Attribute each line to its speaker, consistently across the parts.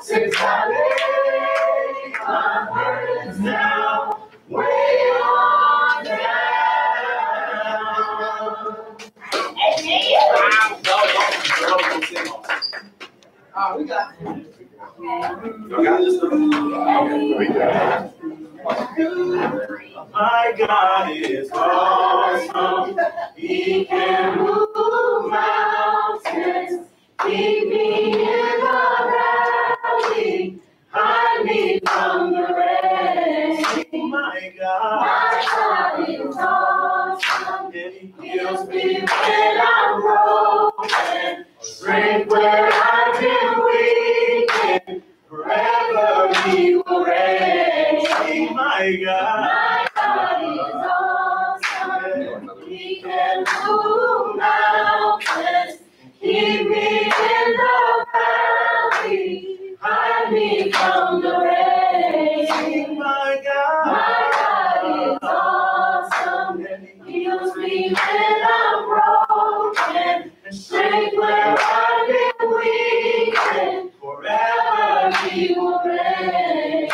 Speaker 1: Since I laid my burdens down, way on down. We got this. My God is awesome. He can move mountains. Keep me in the valley. Hide me from the rain. My God is awesome. And He heals me when I'm broken. Strength where I've been weakened. Forever He will reign. My God is awesome. He can move mountains. Keep me in the valley. Hide me from the rain. My God is awesome. He heals me when I'm broken. And strength where I've been weakened. Forever He will reign.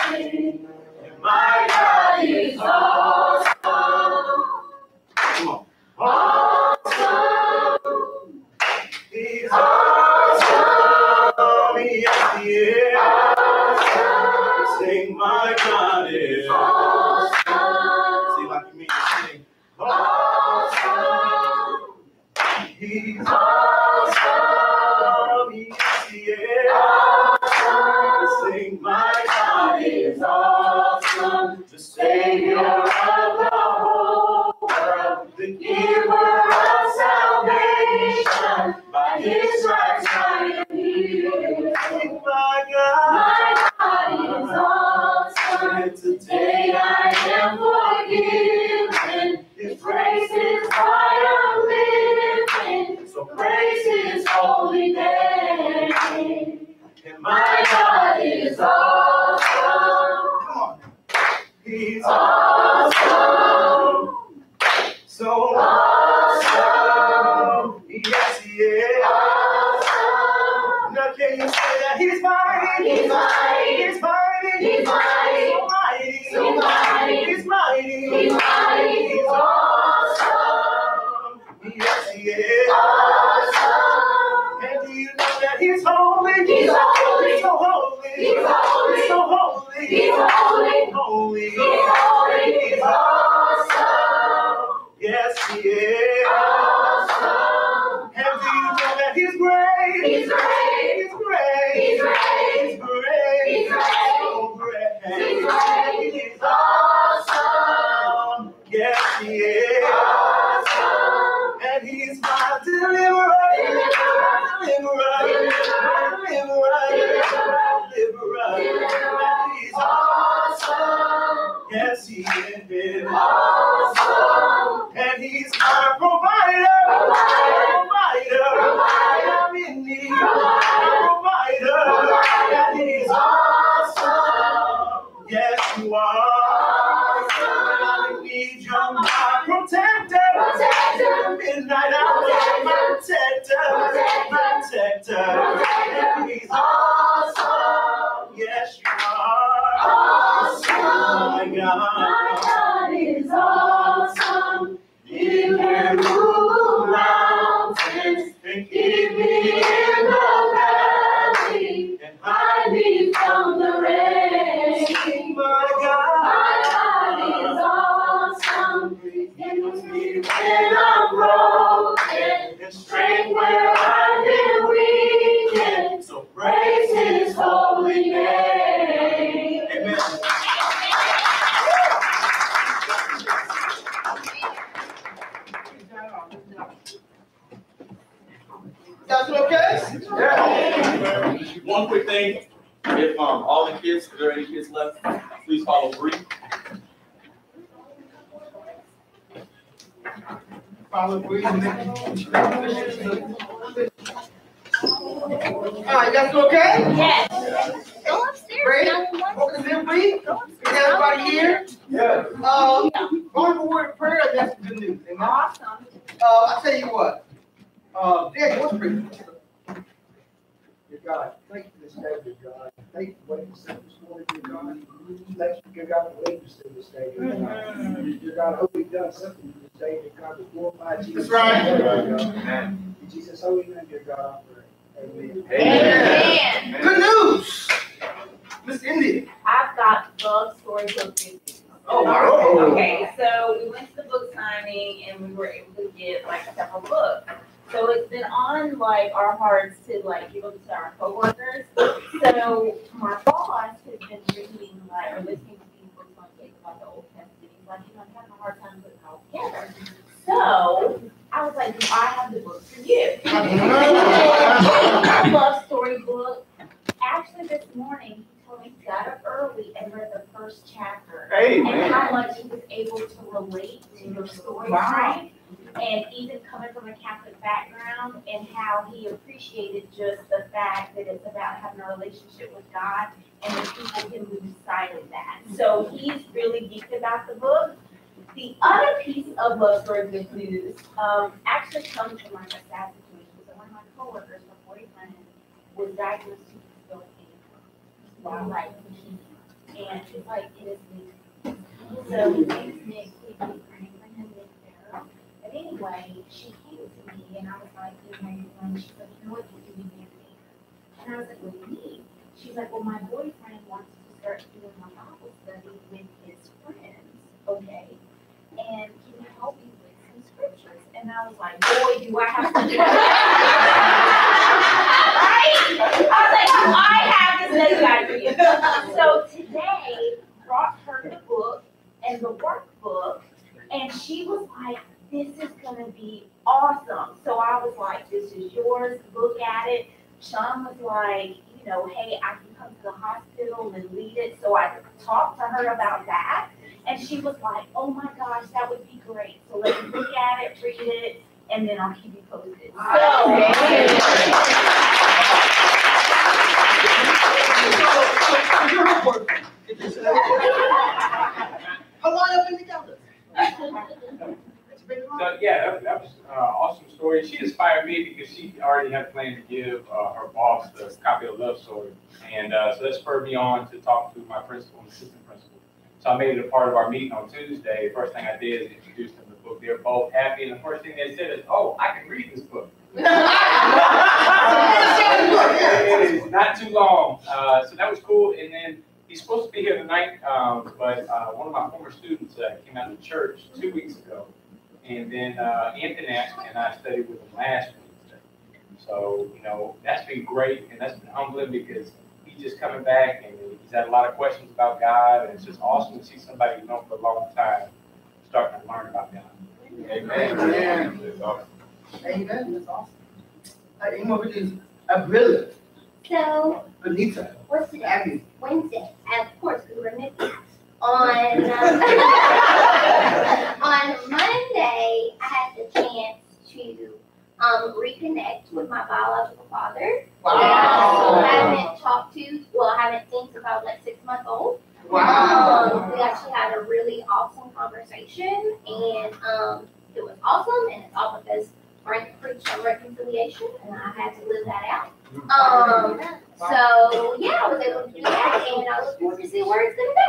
Speaker 1: And my God is awesome. Come on. Awesome. He's awesome. Yes, He is. Awesome. Sing, my God is awesome. Sing like you mean to sing. Awesome. He's awesome. Yes, He is. Awesome. Sing, my God is awesome. The Savior of the whole world, the giver of salvation. By His stripes I am healed. My God is awesome. And today I am forgiven. His grace is why I'm living. So praise His holy name. And my God is awesome. Come on. He's awesome. So awesome. Yes, He is. Awesome. Now can you say that He's mighty? He's mighty. He's mighty. He's mighty. So mighty. He's mighty. He's mighty. He's awesome. Yes, He is. Awesome. And do you know that He's holy? He's holy. So holy. He's holy. So holy. He's holy. Holy. He's holy. He's awesome. Yes, He is. Awesome. And do you know that He's great? He's great. He's great. He's great. He's great. He's great. So great. He's great. He's awesome. Yes, He is. Awesome. And He's my deliverer. Deliverer. Deliverer. Deliverer. He's awesome. Yes, He is. Awesome. And He's our provider. Provider. I'm in need. Provider. And He's awesome. Yes, You are. Awesome. I need You, my protector. Midnight hour. Protector. And He's awesome. Yes, You are. Awesome. My God is awesome. He can move mountains and keep me in the valley and hide me from the rain. My God is awesome. He heals me when I'm broken and strength where I've been weakened. So praise His holy name. Amen. That's okay? Yeah.
Speaker 2: One quick thing. If all the kids, if there are any kids left, please follow Bree.
Speaker 1: Follow Bree. All right, that's okay?
Speaker 3: Yes. Go upstairs.
Speaker 1: Bree, open the Bree. Is everybody here?
Speaker 2: Yeah.
Speaker 1: Going for word of prayer, that's good news. Amen. I'll tell you what. Dad, what's Bree? God, thank you for this day, dear God. Thank you for waking us up this morning, dear God. Thank you, dear God, for leading us through this day, dear God. Dear God, I hope we've done something this day, dear God, to glorify Jesus.
Speaker 2: That's right.
Speaker 1: Amen. In Jesus' holy name, dear God, I pray. Amen.
Speaker 3: Amen.
Speaker 2: Good news. Miss India.
Speaker 4: I've got love story book reviews.
Speaker 2: Oh, wow.
Speaker 4: Okay, so we went to the book signing and we were able to get like several books. So it's been on like our hearts to like give them to our coworkers. So my boss has been reading like or listening to these books on tape about the Old Testament. He's like, you know, I'm having a hard time putting it all together. So I was like, do I have the book for you? A love story book. Actually, this morning, he told me he got up early and read the first chapter.
Speaker 2: Hey,
Speaker 4: and how much he was able to relate to your story, right? And even coming from a Catholic background, and how he appreciated just the fact that it's about having a relationship with God, and that people can lose sight of that. So he's really geeked about the book. The other piece of love story good news actually comes from like a sad situation. So one of my coworkers, her boyfriend, was diagnosed with cancer. Like, and it's like, it is Nick. So his name is Nick. We've been praying for him there. But anyway, she came to me and I was like, you know, she's like, you know what, you can be a And I was like, what do you mean? She's like, well, my boyfriend wants to start doing my Bible study with his friends, okay? And can you help me with some scriptures? And I was like, boy, do I have to do right? I was like, I have this next guy for you. So today, brought her the book and the workbook, and she was like, this is going to be awesome. So I was like, this is yours, look at it. Sean was like, you know, hey, I can come to the hospital and lead it. So I talked to her about that. And she was like, oh my gosh, that would be great. So let me look at it, read it, and then I'll keep you posted.
Speaker 2: How long have you been together?
Speaker 5: So yeah, that was an awesome story. She inspired me because she already had planned to give her boss the copy of Love Story. And so that spurred me on to talk to my principal and assistant principal. So I made it a part of our meeting on Tuesday. First thing I did is introduce them to the book. They're both happy, and the first thing they said is, oh, I can read this book. Not too long. So that was cool. And then he's supposed to be here tonight, but one of my former students came out to church 2 weeks ago. And then Anthony asked me, and I studied with him last Wednesday. So, you know, that's been great, and that's been humbling because he's just coming back, and he's had a lot of questions about God, and it's just awesome to see somebody you know for a long time starting to learn about God.
Speaker 2: Amen. Amen. That's awesome. Amen. That's awesome. Any more videos? Brilliant.
Speaker 3: So,
Speaker 2: Benita.
Speaker 3: what's today?
Speaker 2: Abby.
Speaker 3: Wednesday. And of course, we were Nikki. On Monday, I had the chance to reconnect with my biological father.
Speaker 2: Wow.
Speaker 3: I haven't talked to, well, I haven't seen since I was like 6 months old.
Speaker 2: Wow.
Speaker 3: We actually had a really awesome conversation, and it was awesome, and it's all because Frank preached on reconciliation, and I had to live that out. So yeah, I was able to do that, and I look forward to see where it's gonna go.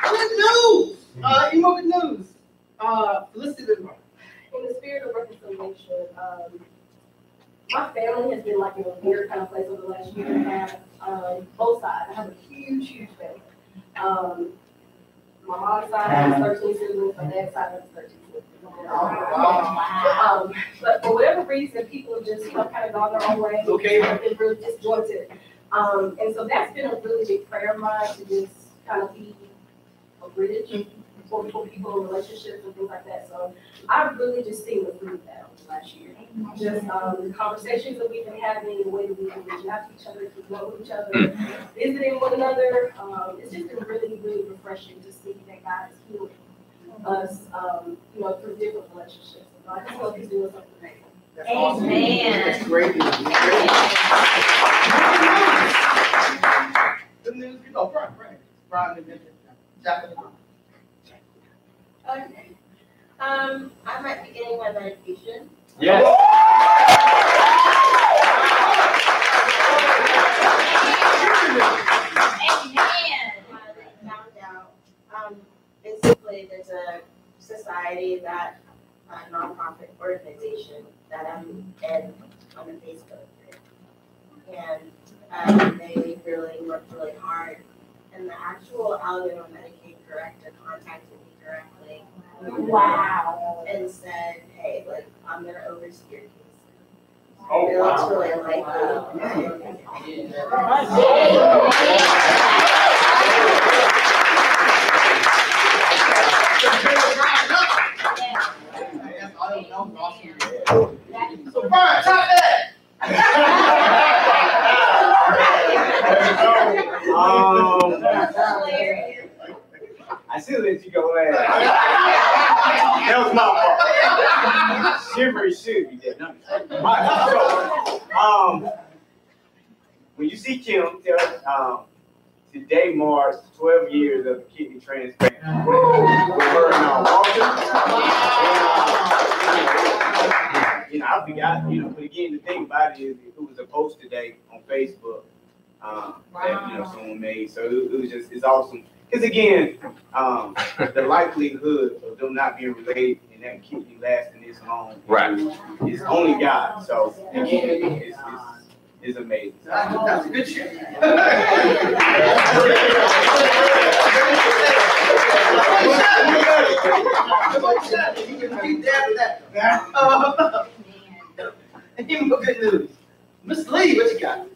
Speaker 2: Good news. Any more good news? Felicity.
Speaker 6: In the spirit of reconciliation, my family has been like in a weird kind of place over the last year and a half. Both sides. I have a huge, huge family. My mom's side has 13 siblings, my dad's side has 13 siblings. But for whatever reason, people have just kind of gone their own way.
Speaker 2: Okay.
Speaker 6: They've really disjointed. And so that's been a really big prayer of mine to just kind of be a bridge for people in relationships and things like that. So I've really just seen the fruit of that over the last year. Just the conversations that we've been having, the way that we've been reaching out to each other, keeping up with each other, visiting one another. It's just been really, really refreshing to see that God is healing us, you know, through different relationships. So I just hope He's doing something amazing.
Speaker 2: That's awesome.
Speaker 3: Amen.
Speaker 2: That's great news. Good news. You know, Brian, and Jacqueline.
Speaker 7: Okay. I might be getting my medication.
Speaker 5: Yes.
Speaker 7: I found out. Basically, there's a society that a nonprofit organization that I'm in on the Facebook group, and they really worked really hard. And the actual Alabama Medicaid director contacted me directly.
Speaker 4: Wow.
Speaker 7: And said, hey, like, I'm gonna oversee your case.
Speaker 5: Oh,
Speaker 7: It
Speaker 5: wow.
Speaker 7: looks really likely.
Speaker 2: So Brian, top that.
Speaker 1: I should let you go last. That was my fault. Shivery should be there. So, when you see Kim, tell today marks 12 years of kidney transplant with her and Walter. You know, I forgot, but again, the thing about it is it was a post today on Facebook that, someone made. So it was just, it's awesome. Because again, the likelihood of them not being related and that kidney lasting this long is only God. So again, it's amazing.
Speaker 2: That's a good shit. Even more good news. Miss Lee, what you got?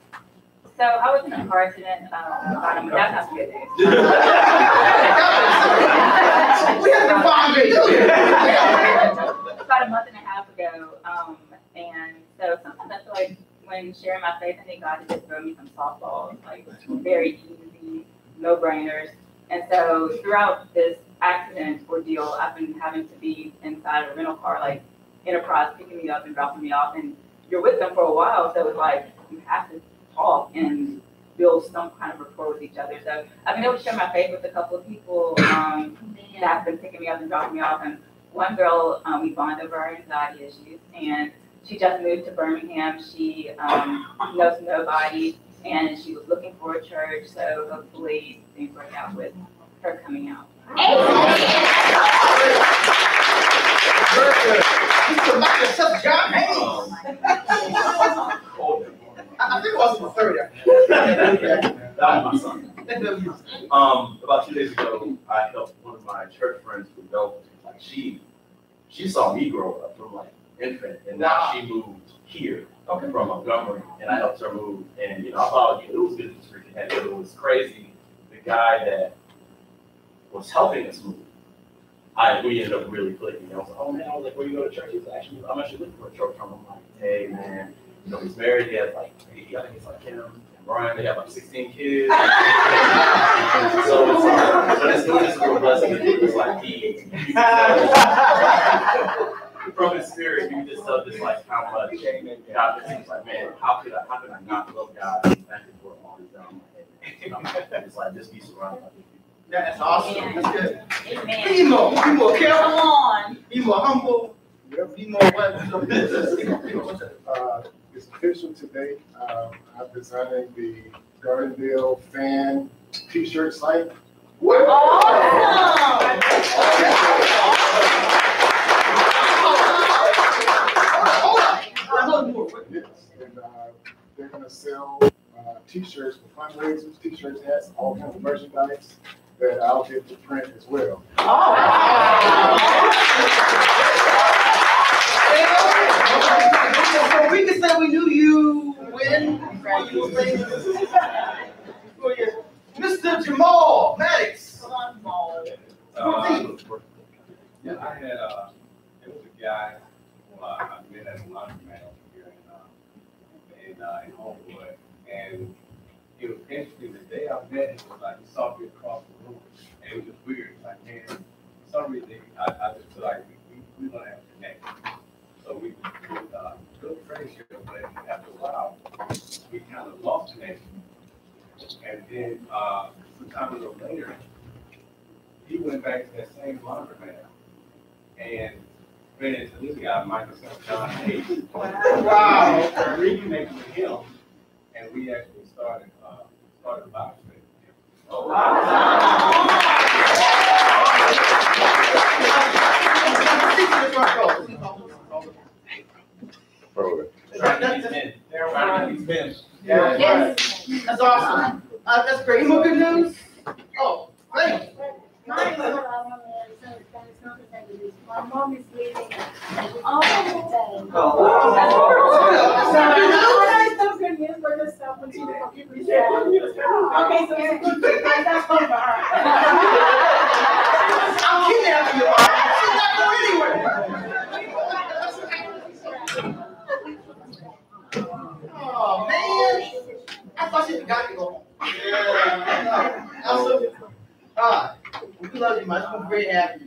Speaker 8: So I was in a car accident about a month. That's not good news.
Speaker 2: We have to find it.
Speaker 8: About a month and a half ago, and so sometimes I feel like when sharing my faith, I think God has just thrown me some softballs, like very easy, no-brainers. And so throughout this accident ordeal, I've been having to be inside a rental car, like Enterprise, picking me up and dropping me off, and you're with them for a while, so it's like you have to talk and build some kind of rapport with each other. So I've been able to share my faith with a couple of people that have been picking me up and dropping me off. And one girl, we bond over our anxiety issues, and she just moved to Birmingham. She knows nobody, and she was looking for a church. So hopefully things work out with her coming out.
Speaker 2: I think it was the third.
Speaker 9: That was my son. About 2 days ago, I helped one of my church friends who developed, like, she saw me grow up from like infant, and now she moved here from Montgomery, and I helped her move. And I thought it was good to freaking head. It was crazy. The guy that was helping us move, we ended up really clicking. I was like, oh man, I was like, where you go to church? He's like, actually, I'm actually looking for a church home. I'm like, hey man, he's married. He has like, I think it's like Kim and Brian. They have like 16 kids. So it's but it's a real blessing. It's like from his spirit, you just tell this like how much God is like, man, how could I not love God and thank Him for all He's done? It's like just be surrounded by people.
Speaker 2: That's awesome. That's good.
Speaker 8: Amen.
Speaker 2: Be more careful.
Speaker 8: Come on.
Speaker 2: Be more humble. Be more what?
Speaker 10: It's official today. I'm designing the Gardendale fan t-shirt site. Yes, and they're going to sell t-shirts for fundraisers, t-shirts, hats, all kinds of merchandise that I'll get to print as well.
Speaker 2: So we can say we knew you when Mr. Jamal Maddox. Come on, Jamal.
Speaker 11: Yeah, I had it was a guy I met at a laundromat here in Homewood, and it was interesting. The day I met him was like he saw me across the room, and it was just weird. Like, man, for some reason I just feel like we gonna have to connect. So we good friendship, but after a while we kind of lost connection. And then some time a little later, he went back to that same laundromat and ran into this guy, Michael St. John Hayes.
Speaker 2: Wow.
Speaker 11: Reconnected with him, and we actually started a Bible study.
Speaker 9: Oh,
Speaker 5: Trying to get these men.
Speaker 2: Yes. That's awesome. That's great. Any more good news? Oh, great.
Speaker 12: Mine is what I want to say. It's not the same as this. My mom is leaving all the day.
Speaker 6: That's no good news, but just when she was okay, so it's a good thing. That's fun for her.
Speaker 2: I'm kidnapping you. She's not going anywhere. Oh, man. I thought she forgot to go home. Yeah. We love you, man. I'm very happy.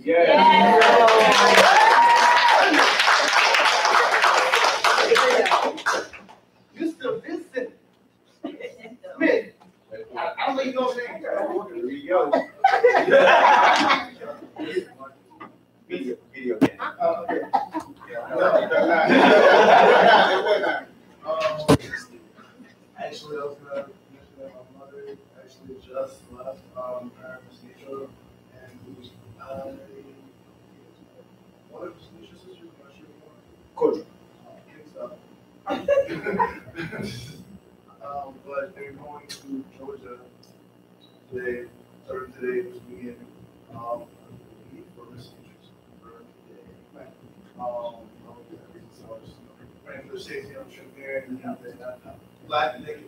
Speaker 2: Mr. Vincent Smith. I don't know you know what I'm saying.
Speaker 9: Here you go. Video game.
Speaker 2: Okay.
Speaker 10: Actually, I was gonna mention that my mother actually just left anesthesia, and one of his anesthesia sisters, I'm not sure
Speaker 2: Coach.
Speaker 10: but they're going to Georgia today, starting today, this weekend, I believe, for anesthesia's birthday. So I was praying for the safety of the there, and I'm glad that they can,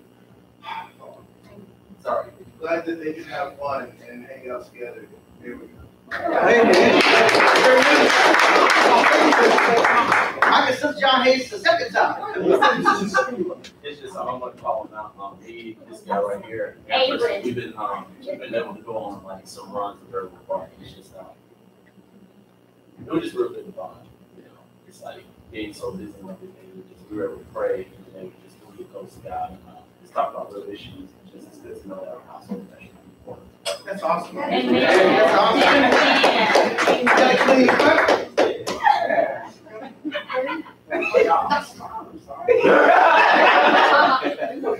Speaker 10: glad that they can have fun and hang out together. Here we go.
Speaker 2: I can see John Hayes the second time.
Speaker 9: It's just I'm gonna call him out. He, this guy right here.
Speaker 3: Avery.
Speaker 9: We've been able to go on like some runs with her park. It's just it was just real good to bond. You know, it's like being so busy and everything. We were able to pray and then we just get close to God and just talk about real issues. It's just good to know that our household is actually important.
Speaker 2: That's awesome.
Speaker 3: Amen.
Speaker 2: That's awesome.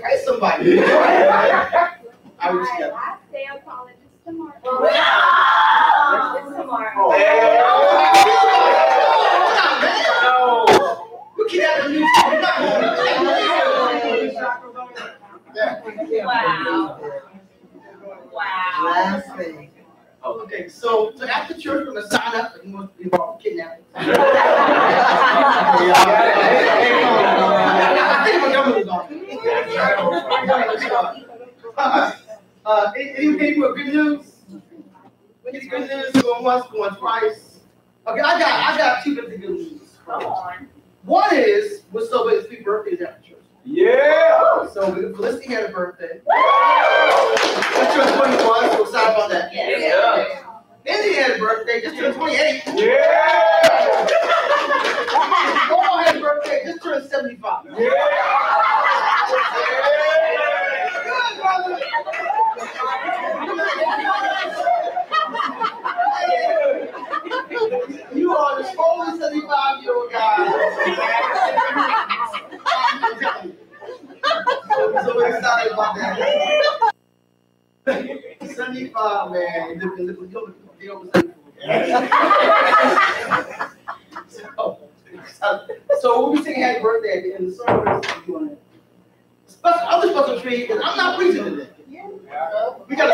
Speaker 2: Hey, somebody. I was scared.
Speaker 4: I stay apologist tomorrow.
Speaker 3: Tomorrow.
Speaker 2: You keep having me.
Speaker 3: Wow.
Speaker 2: Last thing. Okay, so after church, we're gonna sign up and you want to be involved in kidnapping. I think my government is on. Any more good news? Any good news? Going once, going twice. Okay, I got two bits of good news.
Speaker 3: Come on.
Speaker 2: One is we're celebrating 3 birthdays after church.
Speaker 5: Yeah.
Speaker 2: So Felicity had a birthday. Just turned 21, so we're excited about that.
Speaker 3: Yeah.
Speaker 2: Indy had a birthday, just turned 28.
Speaker 5: Yeah.
Speaker 2: Paul had a birthday, just turned 75.
Speaker 5: Yeah.
Speaker 2: Good, brother. You are the only 75-year-old guy. So we're excited about that. 75, man. So we'll be singing happy birthday at the end of the service. Other special treat is I'm not preaching today. We got a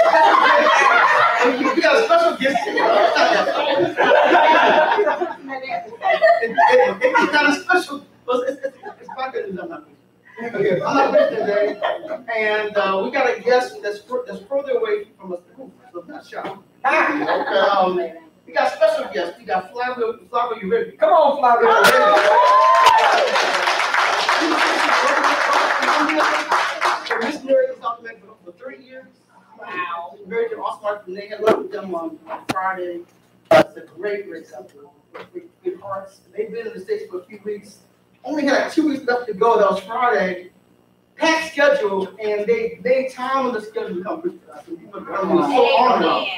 Speaker 2: special gift. It's not a special. It's my goodness. I'm not preaching. Okay, I'm not preaching today, and we got a guest that's further away from us. So not shy. We got special guests. We got Flavio. You ready?
Speaker 5: Come on, Flavio.
Speaker 2: Missionary in South America for 30 years.
Speaker 3: Wow.
Speaker 2: Very good, awesome. They had left with them on Friday. It's a great couple. Good hearts. They've been in the States for a few weeks. Only had 2 weeks left to go. That was Friday. Packed schedule, and they made time on the schedule to come preach to us. And people are so honored.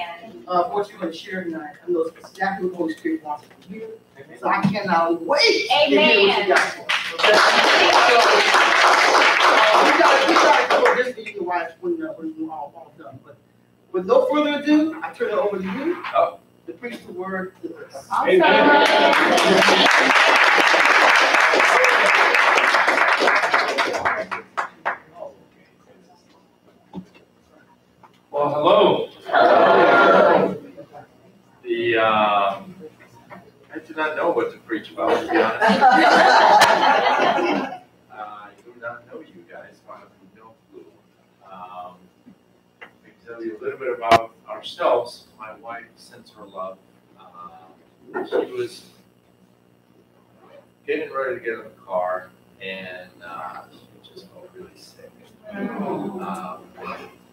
Speaker 2: what you're going to share tonight. I know it's exactly what the Holy Spirit wants to hear. So I cannot wait to hear what you got for us. Okay? We gotta cover this for you to watch when we're all done. But with no further ado, I turn it over to you to preach the word to us.
Speaker 13: Well, hello. I do not know what to preach about, to be honest. I do not know you guys, so I have no clue. I can tell you a little bit about ourselves. My wife, since her love, she was getting ready to get in the car, and she just felt really sick.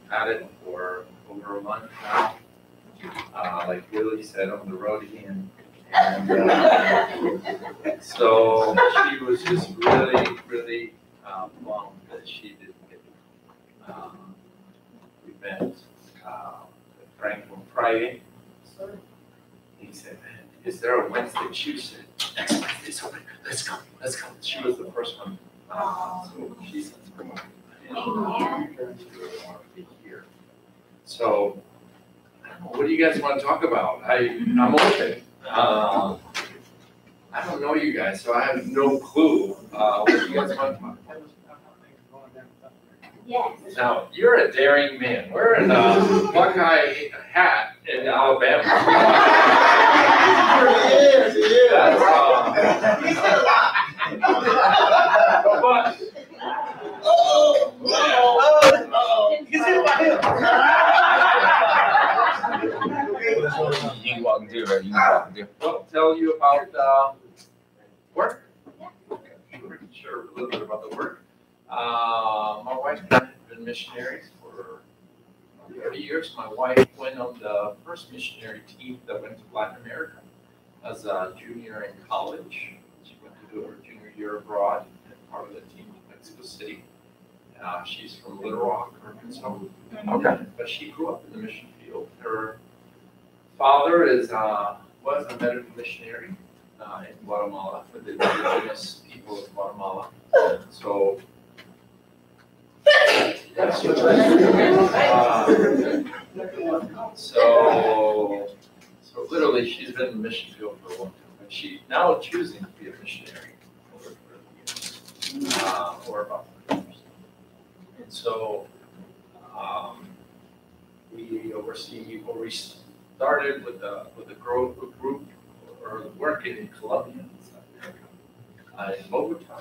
Speaker 13: Had it for over a month now. Like Willie said, on the road again. And so she was just really, really bummed that she didn't get it. We met with Frank on Friday. He said, "Man, is there a Wednesday?" She said, "Next Wednesday's open. Let's go. Let's go." She was the first one. So she said, "I really want to be here." So, what do you guys want to talk about? I'm open. I don't know you guys, so I have no clue what you guys want to talk about.
Speaker 4: Yes.
Speaker 13: Now, you're a daring man. We're in a Buckeye hat in Alabama.
Speaker 2: Yes, yes.
Speaker 13: That's
Speaker 2: He said a lot.
Speaker 13: but
Speaker 2: You see about him.
Speaker 14: You can walk and do, right? You can walk and do.
Speaker 13: I'll tell you about work. Sure, a little bit about the work. My wife and I have been missionaries for 30 years. My wife went on the first missionary team that went to Latin America as a junior in college. She went to do her junior year abroad and part of the team in Mexico City. She's from Little Rock, Arkansas.
Speaker 14: Okay.
Speaker 13: But she grew up in the mission field. Her father was a medical missionary in Guatemala for the indigenous people of Guatemala. So so literally, she's been in the mission field for a long time, and she's now choosing to be a missionary over or about 30 years. And so we started with a group or working in Colombia, South America, in Bogota.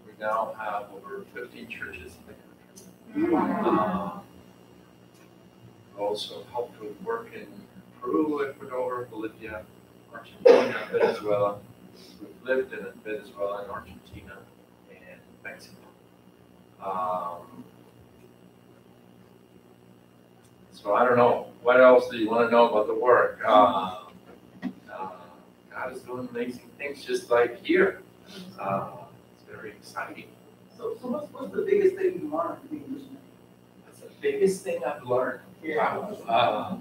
Speaker 13: We now have over 15 churches in the country. Also helped with work in Peru, Ecuador, Bolivia, Argentina, Venezuela. We've lived in Venezuela and Argentina and Mexico. So I don't know. What else do you want to know about the work? God is doing amazing things just like here. It's very exciting.
Speaker 2: So what's the biggest thing you learned from being a missionary?
Speaker 13: That's the biggest thing I've learned.
Speaker 2: Yeah.
Speaker 13: Wow.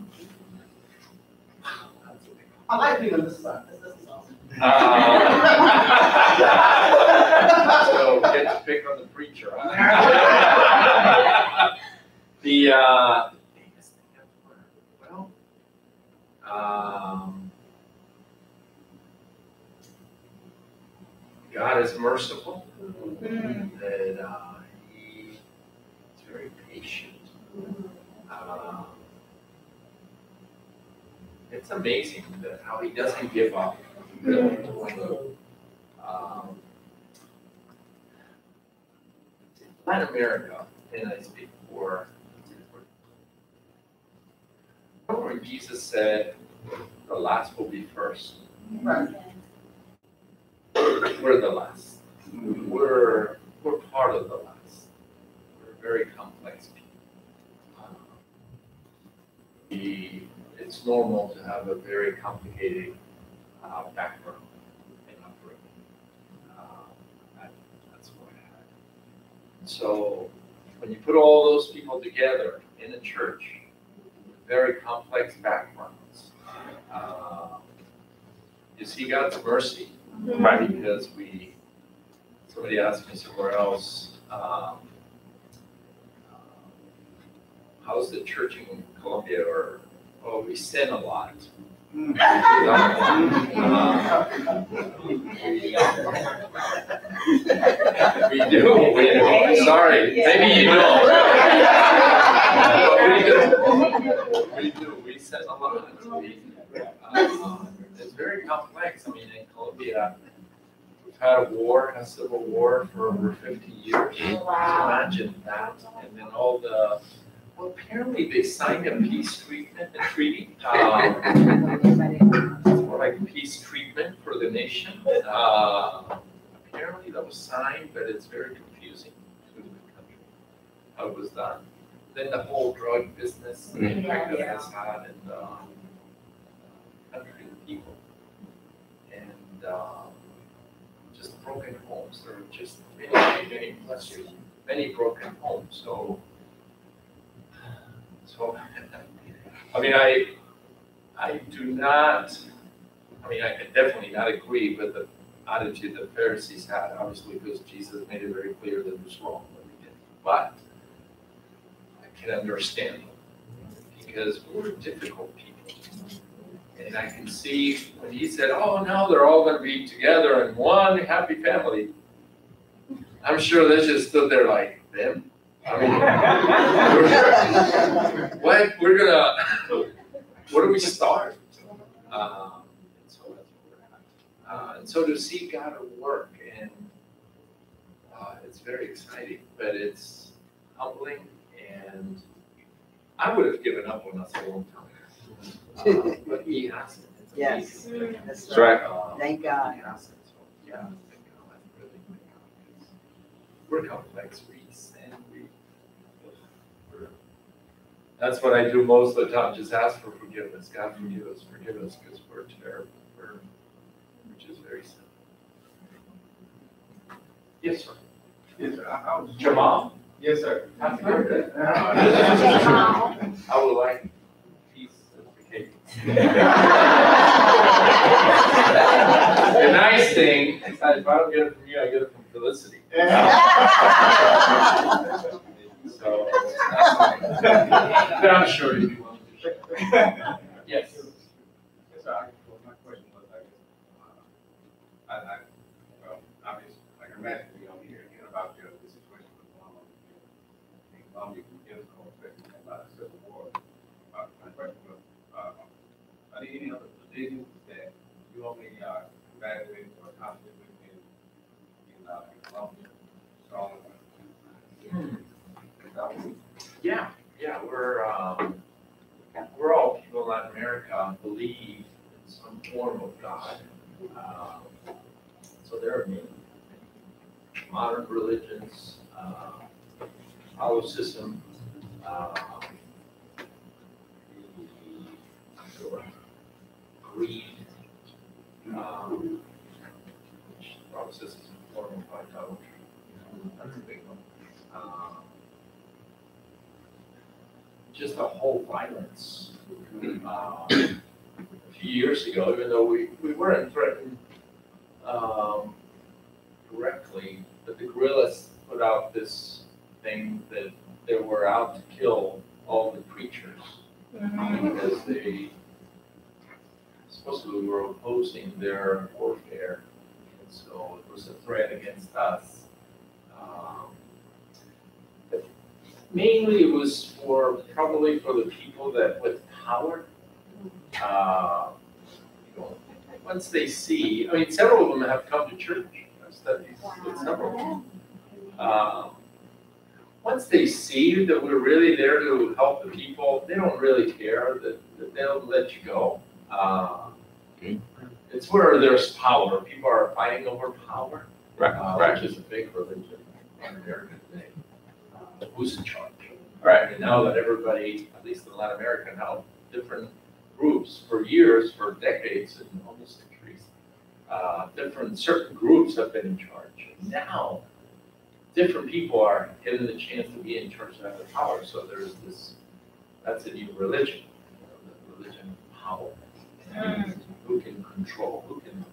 Speaker 2: I like being on this side. This is awesome.
Speaker 13: So get to pick on the preacher. Huh? The biggest thing I've learned. Well, God is merciful. That He is very patient. It's amazing that how He doesn't give up. Really. Latin America, and I speak for. Remember when Jesus said, "The last will be first."
Speaker 2: Right.
Speaker 13: We're the last. We're part of the last. We're very complex people. It's normal to have a very complicated background and upbringing. That's what I had. So when you put all those people together in a church with very complex backgrounds, you see God's mercy, right? Because somebody asked me somewhere else, how's the church in Colombia? Or, oh, we sin a lot. We do. Sorry, maybe you don't. We do. We sin a lot. It's very complex. I mean, in Colombia, we've had a war, a civil war for over 50 years.
Speaker 4: Wow.
Speaker 13: Imagine that. And then all the, well, apparently they signed a peace treaty. More like peace treatment for the nation. Apparently that was signed, but it's very confusing to the country how it was done. Then the whole drug business that has had in the country, the people, and just broken homes. There are just many broken homes. So I mean, I do not. I mean, I can definitely not agree with the attitude the Pharisees had, obviously, because Jesus made it very clear that it was wrong what they did. But I can understand them because we're difficult people. And I can see when he said, oh, now they're all going to be together in one happy family. I'm sure they just stood there like, them? I mean, what? We're going to, where do we start? And so to see God at work, and it's very exciting, but it's humbling, and I would have given up on us a long time. But he hasn't.
Speaker 2: Yes,
Speaker 14: That's right.
Speaker 2: Thank God.
Speaker 13: He hasn't. So, yeah, thank God. Really thank God. We're complex. We sin. That's what I do most of the time. Just ask for forgiveness. God, forgive us, because we're terrible. Which is very simple. Yes, sir.
Speaker 11: Yes, sir. I was
Speaker 13: Your mom?
Speaker 11: Yes, sir.
Speaker 13: Happy birthday. I would like peace and the cake. The nice thing is that if I don't get it from you, I get it from Felicity. So, but I'm sure you'd be willing to share. Yes.
Speaker 11: Yes, sir. My question was, obviously, like imagine we don't hear again about the situation with Colombia. In Colombia, difficult, especially about the Civil War. My question was, are there any other religions that you only evaluate or conflict with in Colombia?
Speaker 13: Yeah, we're all people in Latin America believe in some form of God. So there are many modern religions, Catholicism, Greed, which Robert says is a form of idolatry. That's a big one. Just the whole violence. A few years ago, even though we weren't threatened directly, but the guerrillas put out this thing that they were out to kill all the preachers because they supposedly were opposing their warfare, and so it was a threat against us. Mainly it was probably for the people that with power. Once they see, I mean, several of them have come to church. I've studied with several of them. Once they see that we're really there to help the people, they don't really care that they'll let you go. It's where there's power. People are fighting over power,
Speaker 14: Right.
Speaker 13: which is a big religion in America today. Who's in charge?
Speaker 14: Right.
Speaker 13: And now that everybody, at least in Latin America now, different groups for years, for decades, and almost centuries, certain groups have been in charge. And now, different people are given the chance to be in charge and have the power. So there's this, that's a new religion, the religion of power. And who can control, who can.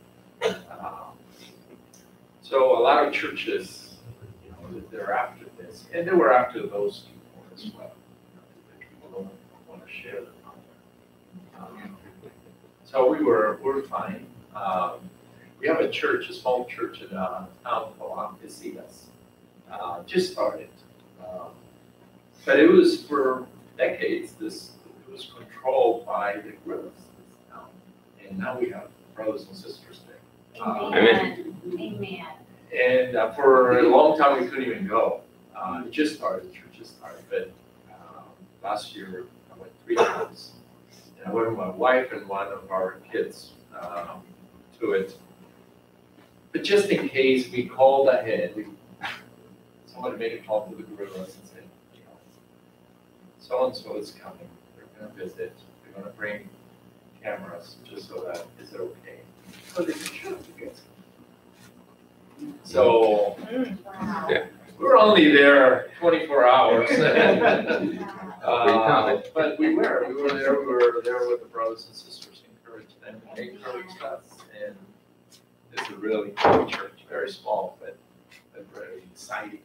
Speaker 13: So a lot of churches, you know, they're after this, and they were after those people as well. People don't want to share the power. So we're fine. We have a church, a small church in a town called Algeciras. Just started. But it was for decades, it was controlled by the guerrillas. And now we have brothers and sisters there.
Speaker 4: Amen. Amen.
Speaker 13: And for a long time, we couldn't even go. It just started, the church just started, but last year I went 3 times. And I went with my wife and one of our kids to it. But just in case, we called ahead. Somebody made a call to the guerrillas and said, you know, so-and-so is coming. They're going to visit. They're going to bring cameras just so that, is it okay? So they can show the kids. So we were only there 24 hours. But we were there. We were there with the brothers and sisters, encouraged them. They encouraged us. And it's a really cool church, very small, but very exciting.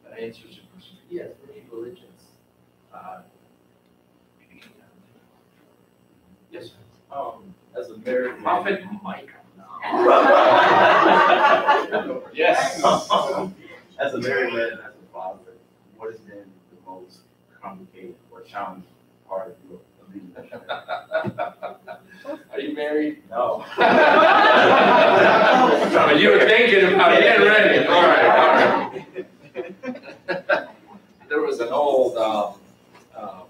Speaker 13: That answers your question. Yes, many religions. Yes, sir.
Speaker 9: As a married
Speaker 13: Prophet Mike.
Speaker 9: Yes. As a married man and as a father, what has been the most complicated or challenging part of your leadership?
Speaker 13: Are you married?
Speaker 9: No.
Speaker 13: You were thinking about getting ready. All right. There was an old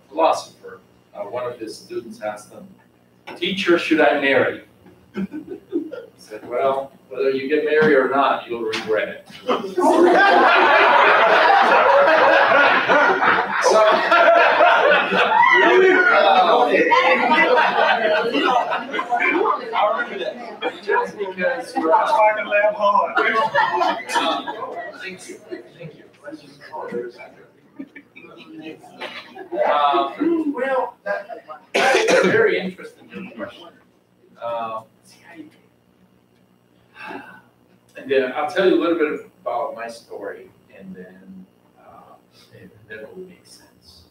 Speaker 13: philosopher. One of his students asked him, "Teacher, should I marry?" He said, "Well, whether you get married or not, you'll regret it."
Speaker 9: I remember that.
Speaker 13: Just because we're
Speaker 1: I can laugh hard.
Speaker 13: Thank you. Well, that's a very interesting question. And then I'll tell you a little bit about my story, and then it will make sense.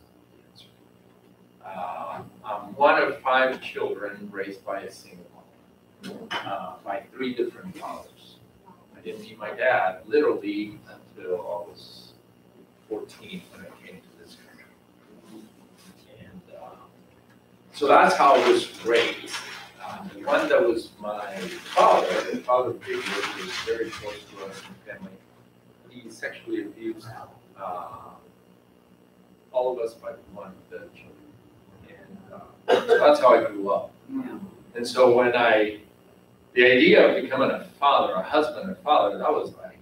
Speaker 13: I'm one of 5 children raised by a single mom, by 3 different fathers. I didn't meet my dad literally until I was 14 when I came to this country. And so that's how I was raised. The one that was my father, the father figure, who was very close to us in the family, he sexually abused all of us but one of the children. And so that's how I grew up. And so when the idea of becoming a father, a husband and father, that was like,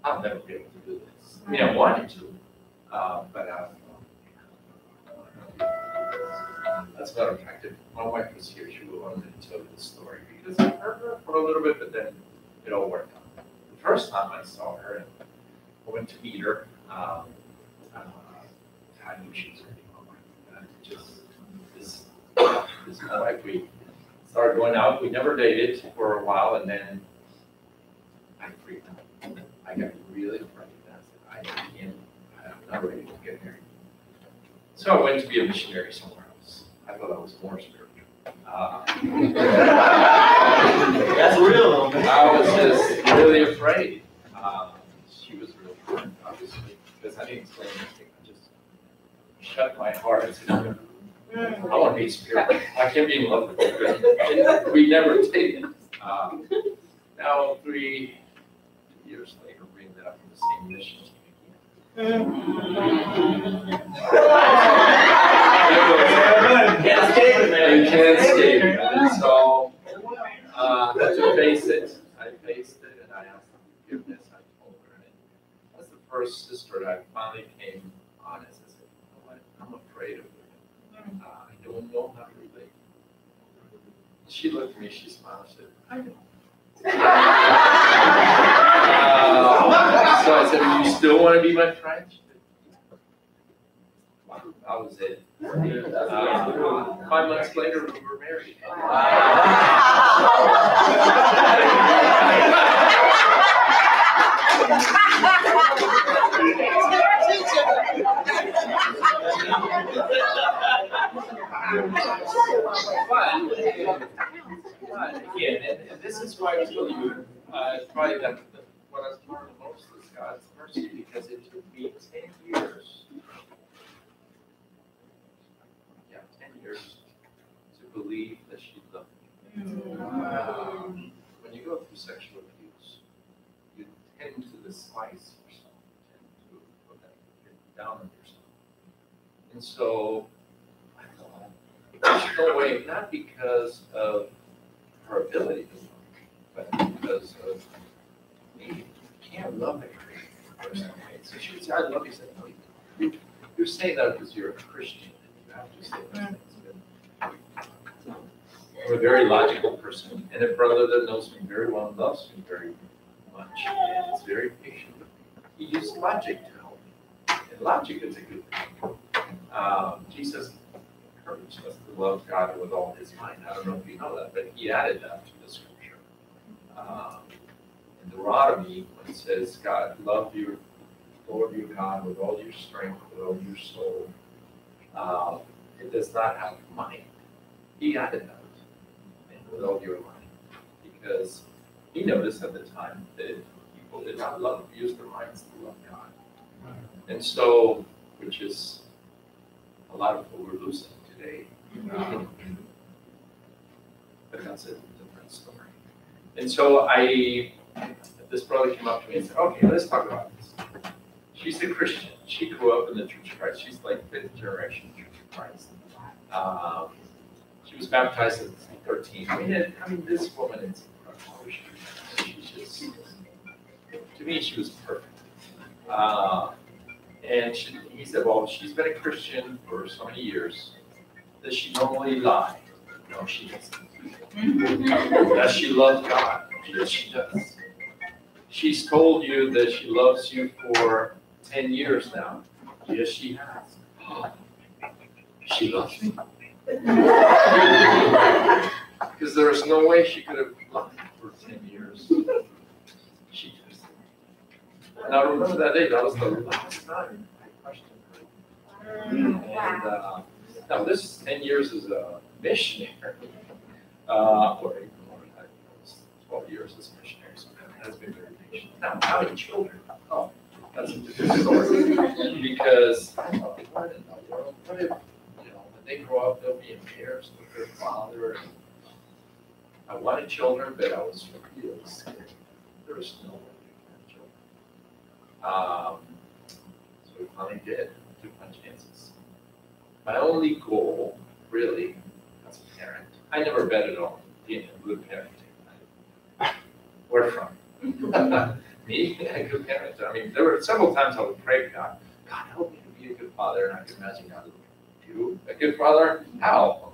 Speaker 13: I'll never be able to do this. I mean, I wanted to, but as a matter of fact, if my wife was here, she would want me to tell you the story because I heard her for a little bit, but then it all worked out. The first time I saw her, and I went to meet her. I knew she was going to be my wife. This is my wife. We started going out. We never dated for a while, and then I freaked out. I got really afraid. I said, I'm not ready to get married. So I went to be a missionary somewhere else. I thought I was more spiritual.
Speaker 9: That's real.
Speaker 13: I was just really afraid. She was really afraid, obviously, because I didn't explain anything. I just shut my heart and said, I want to be spiritual. I can't be in love with you. We never dated. Now, 3 years later, we ended up in the same mission team again.
Speaker 9: Can't escape it, man.
Speaker 13: You can't escape it. And so, I had to face it. I faced it, and I asked for forgiveness. I told her, and that's the first sister that I finally came honest. I said, you know what? I'm afraid of it. I don't know how to relate. She looked at me, she smiled, she said, I know. So I said, you still want to be my friend? She said, wow, that was it. 5 months later, we were married. But again, and this is why I was telling you, probably what I was learning most is God's mercy, because it took me 10 years. Yeah, 10 years to believe that she loved me. When you go through sexual abuse, you tend to despise yourself, you tend to put that down on yourself. And so I thought, there's no way, not because of her ability to love, but because of me. You can't love a person. Right? So she would say, I love you. I said, no, you're saying that because you're a Christian. You have to say that. I'm a very logical person, and a brother that knows me very well and loves me very much, and is very patient with me. He used logic to help me, and logic is a good thing. Jesus encouraged us to love God with all his mind. I don't know if you know that, but he added that to the scripture. In Deuteronomy, when it says, God, love your Lord your God with all your strength, with all your soul, it does not have mind. He added that. With all your mind, because he noticed at the time that people did not use their minds to love God, and so, which is a lot of what we're losing today. But that's a different story. And so this brother came up to me and said, "Okay, let's talk about this." She's a Christian. She grew up in the Church of Christ. She's like 5th generation Church of Christ. She was baptized at 13. I mean, this woman is incredible. She's just, to me, she was perfect. And he said, well, she's been a Christian for so many years. Does she normally lie? No, she doesn't. Does she love God? Yes, she does. She's told you that she loves you for 10 years now. Yes, she has. She loves me. Because there was no way she could have loved me for 10 years. She just. And I remember that day, that was the last time I questioned her. And now this 10 years as a missionary, or even more than that, 12 years as a missionary, so that has been very patient. Now, having children, that's a different story. Because I thought, what in the world? What if, when they grow up, they'll be embarrassed with their father. And I wanted children, but I was really scared. There was no way to have children. So we finally did, took my chances. My only goal, really, as a parent, I never betted on being a good parenting. Where from? Me, a good parent. I mean, there were several times I would pray, God, help me to be a good father, and I could imagine God, you, a good father? How?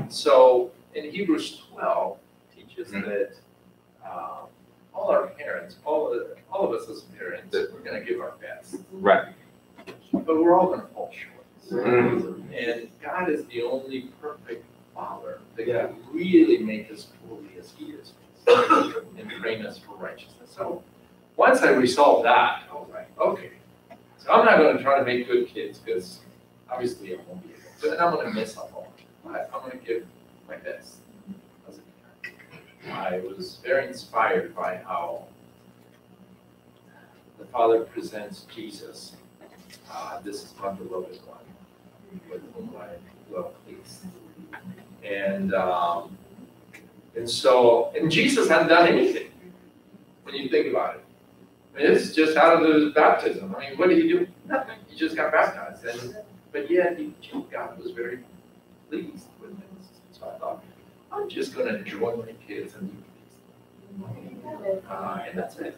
Speaker 13: So in Hebrews 12 teaches that all our parents, all of us as parents, we're going to give our best.
Speaker 14: Right.
Speaker 13: But we're all going to fall short. And God is the only perfect father that can really make us holy as he is and train us for righteousness. So once I resolved that, I was like, okay, so I'm not going to try to make good kids because obviously I won't be able to, and I'm going to mess up all of it. I'm going to give my best as a parent. I was very inspired by how the Father presents Jesus. This is my beloved one, with whom I well pleased. And Jesus hadn't done anything when you think about it. I mean, it's just out of the baptism. I mean, what did he do? Nothing. He just got baptized. But yet, God was very pleased with him. So I thought, I'm just going to enjoy my kids and and that's it.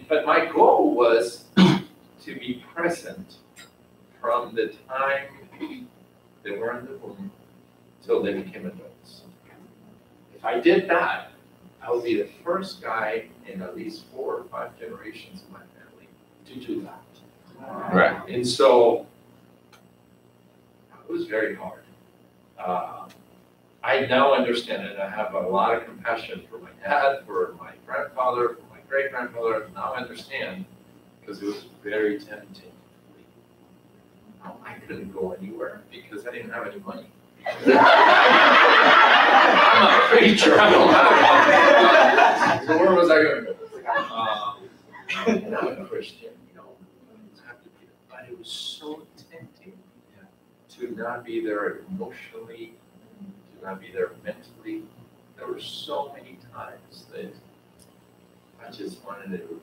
Speaker 13: But my goal was to be present from the time they were in the womb till they became adults. If I did that, I would be the first guy in at least 4 or 5 generations of my family to do that.
Speaker 14: Right.
Speaker 13: And so it was very hard. I now understand it. I have a lot of compassion for my dad, for my grandfather, for my great-grandfather. Now I understand because it was very tempting. I couldn't go anywhere because I didn't have any money. I'm a preacher. I don't have money. So where was I going to go? I'm a Christian, you know. But it was so tempting to not be there emotionally, to not be there mentally. There were so many times that I just wanted to,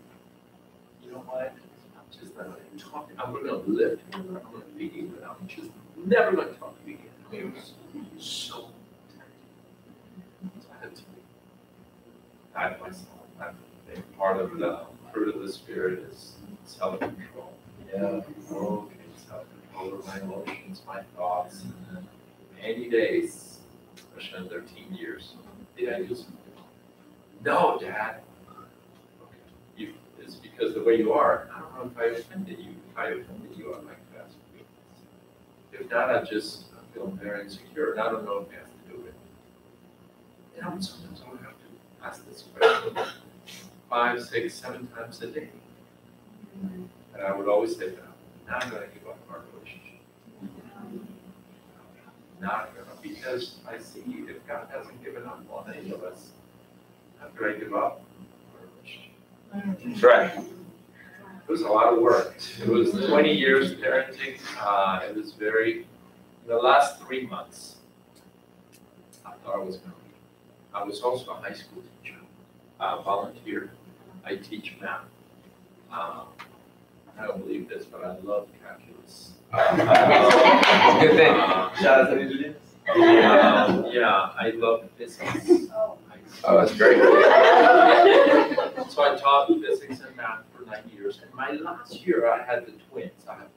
Speaker 13: you know what? I'm just not going to talk. I'm going to live here. I'm going to be here. I'm just never going to talk to you again. It was so tempting. So I had to guide myself. I think part of the fruit of the Spirit is self-control.
Speaker 9: Yeah.
Speaker 13: Okay, self-control over my emotions, my thoughts. And many days, especially in their teen years, did I do something? No, Dad. Okay. It's because the way you are, I don't know if I offended you. If I offended you, I might ask you. If not, I feel very insecure, and I don't know if I have to do it. You know, sometimes I would have to ask this question 5, 6, 7 times a day. And I would always say, no, I'm not going to give up our relationship. Not going to, because I see if God hasn't given up on any of us, after I give up our relationship.
Speaker 14: That's right.
Speaker 13: It was a lot of work. It was 20 years parenting. It was very, in the last 3 months, I thought I was going to leave. I was also a high school teacher, volunteer. I teach math. I don't believe this, but I love calculus.
Speaker 14: Good thing.
Speaker 9: Shout out to the engineers.
Speaker 13: Yeah, I love physics.
Speaker 14: Oh, that's great.
Speaker 13: So I taught physics and math for 9 years. And my last year, I had the twins. I have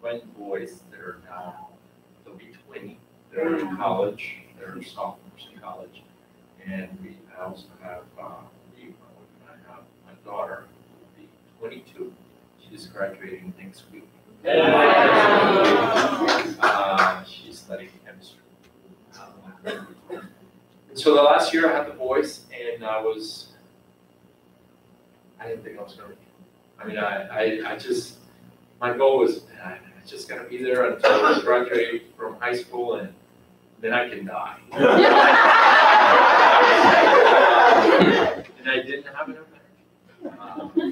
Speaker 13: twin boys. They're now, they'll be 20. They're in college. They're sophomores in college. And I also have, I have my daughter, who'll be 22. She's graduating next week. She's studying chemistry. So the last year I had the boys, and I didn't think I was going to. I mean, I just, my goal was, I just got to be there until I graduate from high school, and then I can die. And I didn't have enough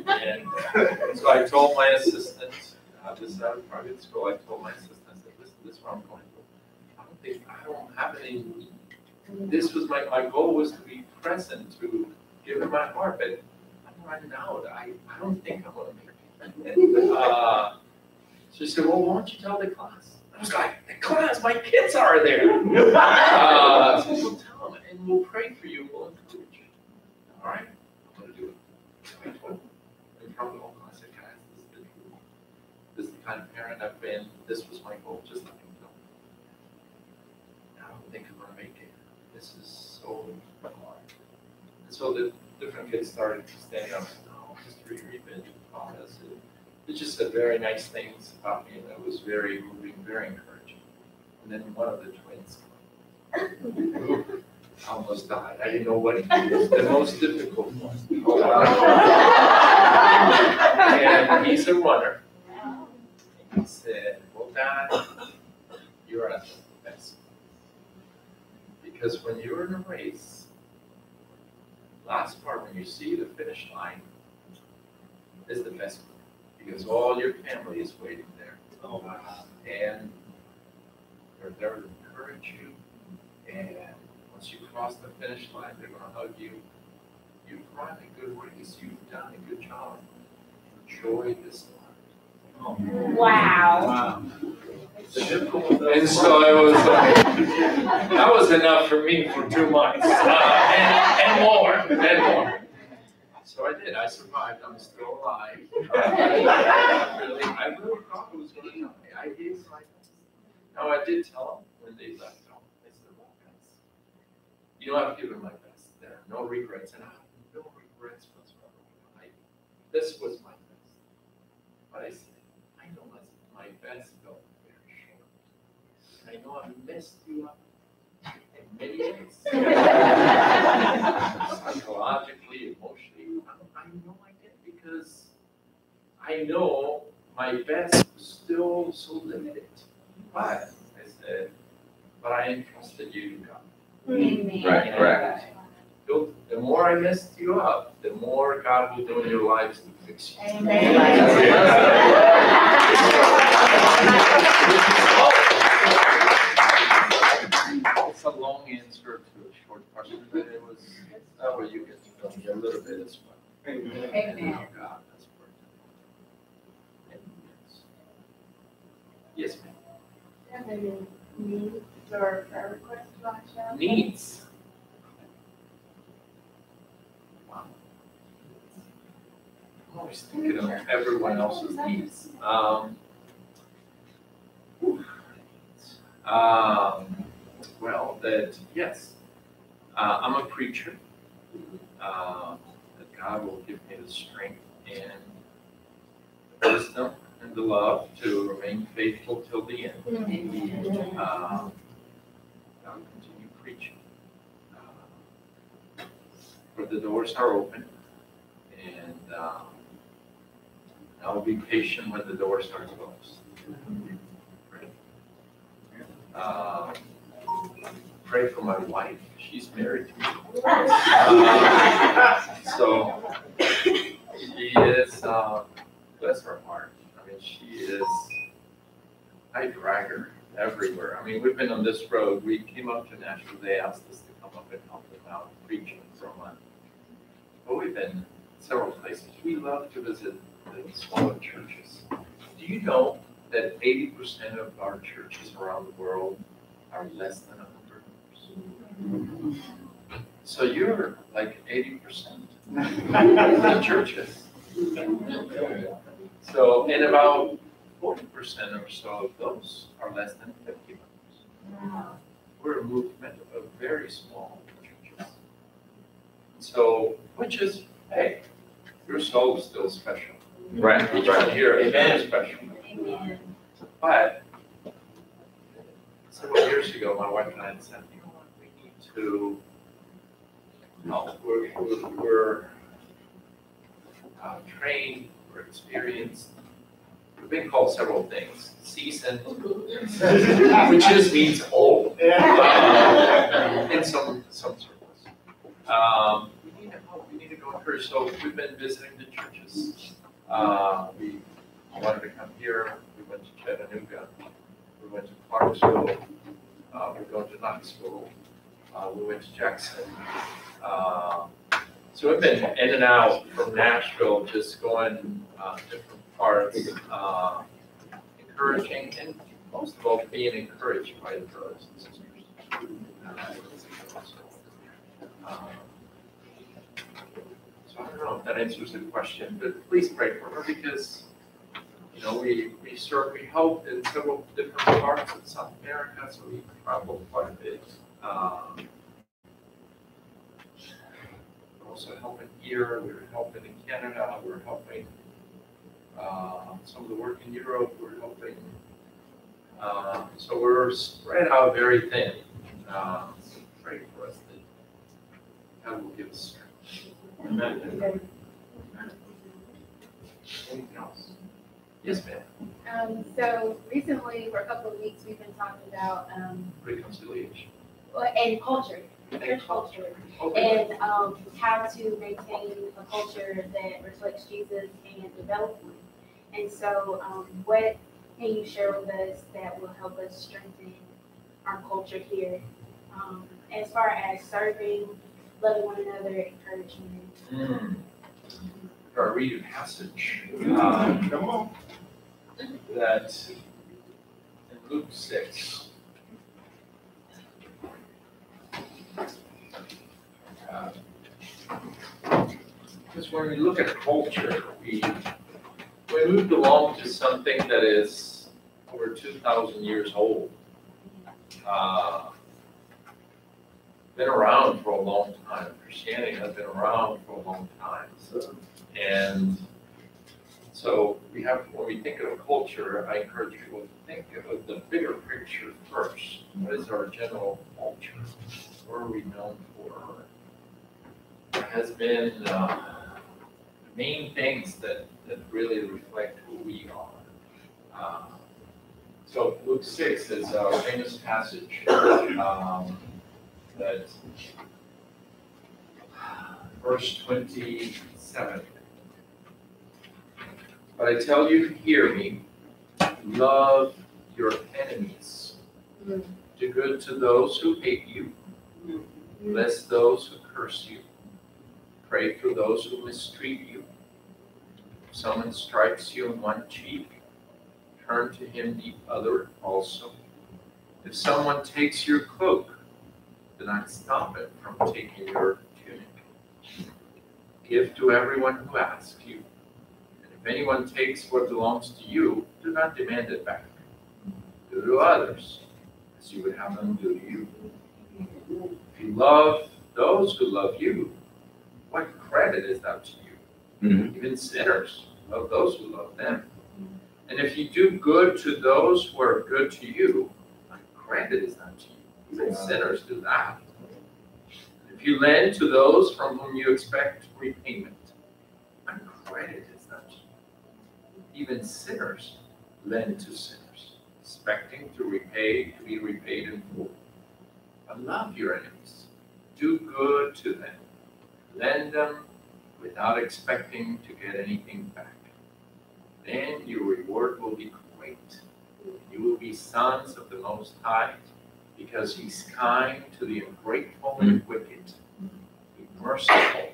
Speaker 13: energy. And so I told my assistant, this is out of private school, I told my assistant, I said, listen, this is what I'm going to do. I don't have any. This was my goal was to be present, to give her my heart, but I'm running out. I don't think I'm going to make it. She said, well, why don't you tell the class? I was like, the class, my kids are there. So we'll tell them, and we'll pray for you, we'll encourage you. All right, I'm going to do it. So I told them, in front of the whole class, I said, guys, this is the truth. This is the kind of parent I've been. This was my goal, just let me know. I don't think I'm going to make it. This is so hard. And so the different kids started standing up and saying, oh, Mr. Reed taught us. It just said very nice things about me, and it was very moving, very encouraging. And then one of the twins, I almost died. I didn't know what he was the most difficult one. And he's a runner. And he said, well, Dad, you're at the best. Because when you're in a race, last part when you see the finish line is the best part. Because all your family is waiting there. And they're there to encourage you. And once you cross the finish line, they're going to hug you. You've run a good race. You've done a good job. Enjoy this life.
Speaker 4: Wow.
Speaker 13: And so it was, that was enough for me for 2 months. And more. So I did. I survived. I'm still alive. I really thought it was going to die. I gave my best. Now I did tell them when they left home. I said, well, guys, you know, I've given my best. There are no regrets, and I have no regrets whatsoever. This was my best. But I said, I know my best felt very short. I know I've messed you up in many ways. Psychologically, emotionally, I know I did because I know my best was still so limited. But I said, but I entrusted you to God.
Speaker 4: Amen.
Speaker 14: Right, correct.
Speaker 13: The more I messed you up, the more God will do in your lives to fix you. It's a long answer to a short question, but it was, that way you get to know me a little bit as well.
Speaker 4: Amen.
Speaker 13: How God has worked. Yes, ma'am.
Speaker 4: Have any needs or prayer requests you want to share?
Speaker 13: Needs. Wow. I'm always thinking of everyone else's needs. Well, yes, I'm a preacher. That God will give me the strength and the wisdom and the love to remain faithful till the end. I'll continue preaching. For the doors are open, and I'll be patient when the doors are closed. Pray for my wife. She's married to me. So she is, bless her heart. I mean, she is, I drag her everywhere. I mean, we've been on this road. We came up to Nashville. They asked us to come up and help them out preaching for a month. But we've been several places. We love to visit the smaller churches. Do you know that 80% of our churches around the world are less than 100 members? So you're like 80% of the churches. So, and about 40% or so of those are less than 50 members. We're a movement of very small churches. So, which is, hey, your soul is still special.
Speaker 14: Right,
Speaker 13: Each one here is very special. But several years ago, my wife and I had said, you know what, we need to, we're trained, we're experienced. We've been called several things, seasoned, which just means old in some circles. We need to help, we need to go encourage. So we've been visiting the churches. We wanted to come here. We went to Chattanooga. We went to Clarksville. We're going to Knoxville. We went to Jackson. So we've been in and out from Nashville, just going different parts, encouraging, and most of all, being encouraged by the brothers and sisters. So I don't know if that answers the question, but please pray for her because, you know, we serve, we help in several different parts of South America, so we travel quite a bit. We're also helping here, we're helping in Canada, we're helping some of the work in Europe, we're helping. So we're spread out very thin. So pray for us that God will give us strength. Amen. Anything else? Yes, ma'am.
Speaker 4: So recently, for a couple of weeks, we've been talking about
Speaker 13: Reconciliation.
Speaker 4: and culture, church culture, and how to maintain a culture that reflects Jesus and development. And so, what can you share with us that will help us strengthen our culture here, as far as serving, loving one another, encouragement?
Speaker 13: I'll read a passage that in Luke 6. Because when we look at culture, we belong to something that is over 2,000 years old. Been around for a long time. Christianity has been around for a long time. And So when we think of culture, I encourage people to think of the bigger picture first. What is our general culture? What are we known for? There has been main things that really reflect who we are. So Luke 6 is a famous passage that verse 27. But I tell you who hear me, love your enemies. Do good to those who hate you. Bless those who curse you. Pray for those who mistreat you. If someone strikes you on one cheek, turn to him the other also. If someone takes your cloak, do not stop him from taking your tunic. Give to everyone who asks you. And if anyone takes what belongs to you, do not demand it back. Do to others as you would have them do to you. If you love those who love you, what credit is that to you? Even sinners love those who love them. And if you do good to those who are good to you, what credit is that to you? Even sinners do that. If you lend to those from whom you expect repayment, what credit is that to you? Even sinners lend to sinners, expecting to be repaid in full. But love your enemies. Do good to them. Lend them without expecting to get anything back. Then your reward will be great. You will be sons of the Most High, because He's kind to the ungrateful and wicked. Be merciful,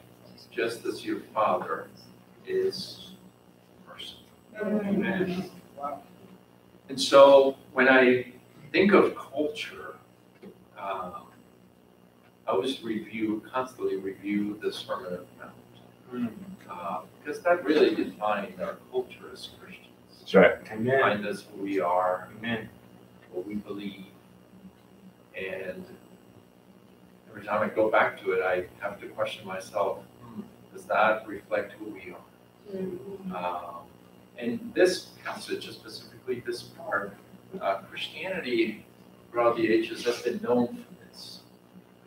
Speaker 13: just as your Father is merciful. Amen. And so when I think of culture, I always constantly review the Sermon on the Mount. Because that really defined our culture as Christians.
Speaker 14: That's right.
Speaker 13: Amen. Defined us who we are, amen, what we believe. And every time I go back to it, I have to question myself, does that reflect who we are? And this passage, specifically this part, Christianity throughout the ages has been known for this.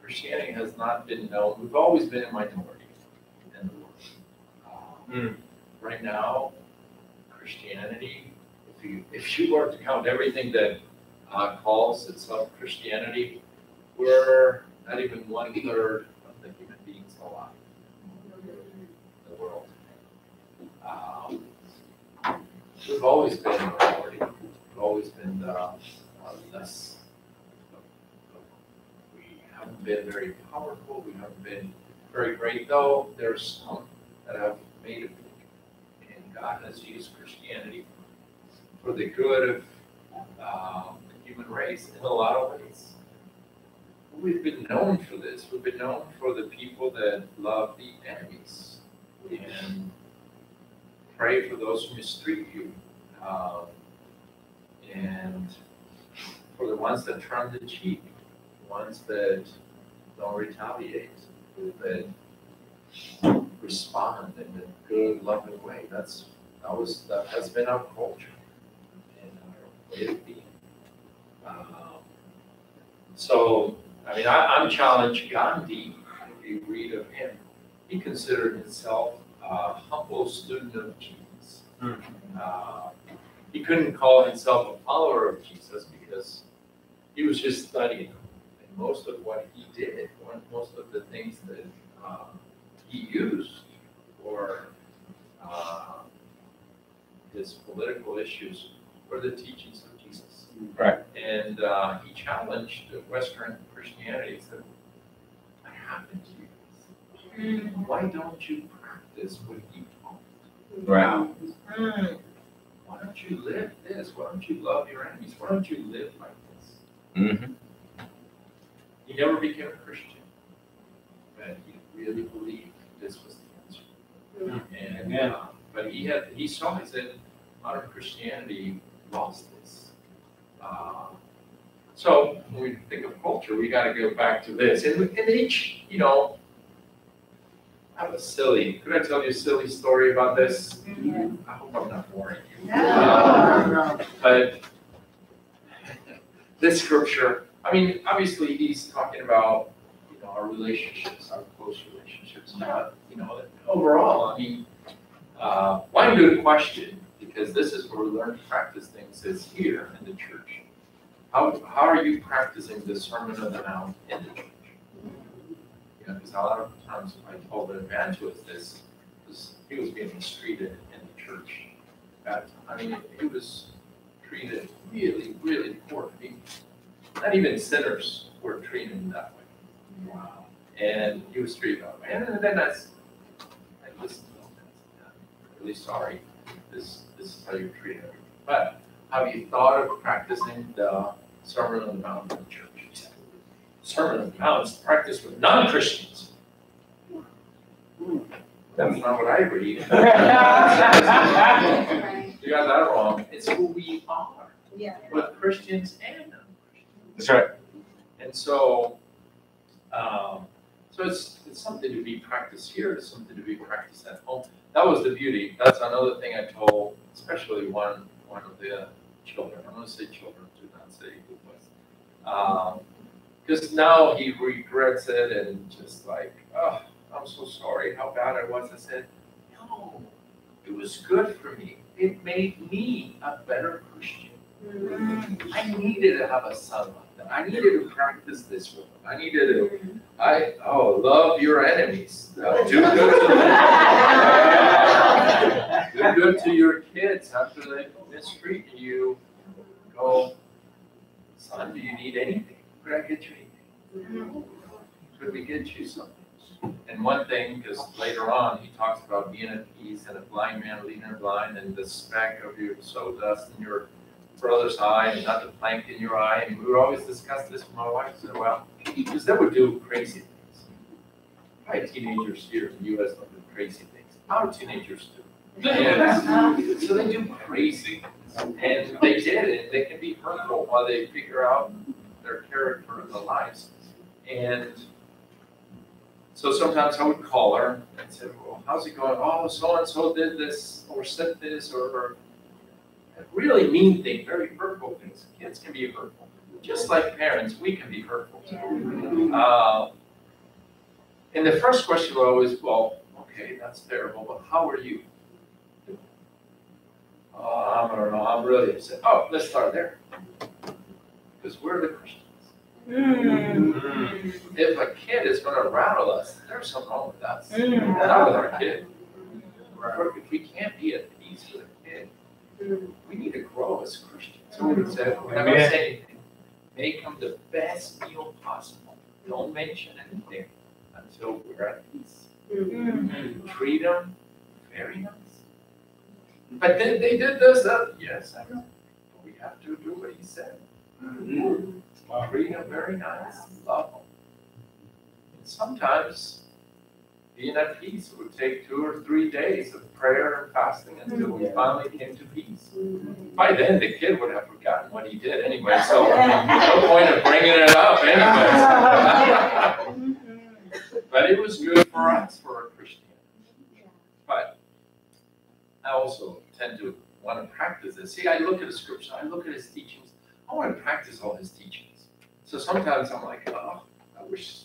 Speaker 13: Christianity has not been known. We've always been a minority in the world. Right now, Christianity, if you were to count everything that calls itself Christianity, we're not even 1/3 of the human beings alive in the world. We've always been a minority. We've always been less. We haven't been very powerful. We haven't been very great, though there's some that have made it big. And God has used Christianity for the good of the human race in a lot of ways. We've been known for this. We've been known for the people that love the enemies and pray for those who mistreat you, and for the ones that turn the cheek, the ones that don't retaliate, that respond in a good, loving way. That has been our culture and our way of being. So, I mean, I'm challenged. Gandhi, if you read of him, he considered himself a humble student of Jesus. He couldn't call himself a follower of Jesus because he was just studying. And most of what he did, most of the things that he used for his political issues were the teachings of Jesus.
Speaker 14: Right.
Speaker 13: And he challenged Western Christianity and said, what happened to you? Why don't you practice what he taught?
Speaker 14: Right.
Speaker 13: Why don't you live this? Why don't you love your enemies? Why don't you live like this? He never became a Christian, but he really believed this was the answer. And but he saw, he said, modern Christianity lost this. So when we think of culture, we got to go back to this. And each, I have a silly, could I tell you a silly story about this?
Speaker 6: Yeah.
Speaker 13: I hope I'm not boring you.
Speaker 2: No.
Speaker 13: But this scripture, I mean, obviously he's talking about, you know, our relationships, our close relationships, not, you know, overall, I mean, one good question, because this is where we learn to practice things, is here in the church. How are you practicing the Sermon on the Mount in the church? You know, because a lot of times I told an evangelist this, he was being mistreated in the church. I mean, he was treated really, really poor people. Not even sinners were treated him that way. Wow. And he was treated that way. And then I listened to him. I'm really sorry. This is how you're treated. But have you thought of practicing the Sermon on the Mount in the church? Sermon on the Mount is practiced with non-Christians. That's not what I read. You got that wrong. It's who we are.
Speaker 6: Yeah.
Speaker 13: With Christians and non-Christians.
Speaker 14: That's right.
Speaker 13: And so, it's something to be practiced here. It's something to be practiced at home. That was the beauty. That's another thing I told, especially one of the children. I'm going to say children, do not say who was. Because now he regrets it and just like, oh, I'm so sorry how bad I was. I said, no, it was good for me. It made me a better Christian. I needed to have a son like that. I needed to practice this with him. I needed to, love your enemies. Do good to your kids after they mistreat you. Go, son, do you need anything? Could I get you anything? Could we get you something? And one thing, because later on he talks about being at peace and a blind man leading a blind and the speck of your sawdust in your brother's eye and not the plank in your eye. And we would always discuss this with my wife. I said, well, because they would do crazy things. Right? Teenagers here in the U.S. don't do crazy things. Our teenagers do. And so they do crazy things. And they did it. They can be hurtful while they figure out their character in their lives. And so sometimes I would call her and say, well, how's it going? Oh, so-and-so did this or said this or really mean things, very hurtful things. Kids can be hurtful. Just like parents, we can be hurtful too. And the first question was always, well, okay, that's terrible, but how are you? I don't know, I'm really upset. Oh, let's start there. Because we're the Christians. If a kid is going to rattle us, there's something wrong with us, not with our kid. If we can't be at peace with a kid, we need to grow as Christians. So we said, we're not going to say anything. Make them the best meal possible. Don't mention anything until we're at peace. Treat them very nice. But then they did this, yes, I know. But we have to do what he said. Treat them very nice. Love them. And sometimes being at peace would take 2 or 3 days of prayer and fasting until we finally came to peace. By then, the kid would have forgotten what he did anyway, so no point of bringing it up anyway. But it was good for us, for a Christian. But I also tend to want to practice this. See, I look at the scripture, I look at his teachings, I want to practice all his teachings. So sometimes I'm like, oh, I wish,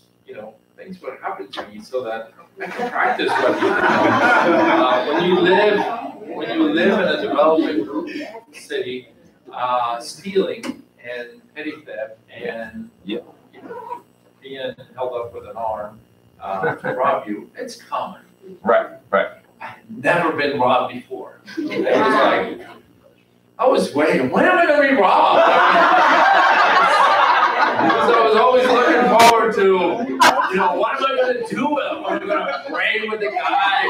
Speaker 13: things would happen to me so that I can practice what he does. When you live in a developing city, stealing and petty theft and being held up with an arm to rob you, it's common.
Speaker 14: Right.
Speaker 13: I've never been robbed before. It was like, I was waiting, when am I going to be robbed? So I was always looking forward to, what am I going to do with him? Am I going to pray with the guy?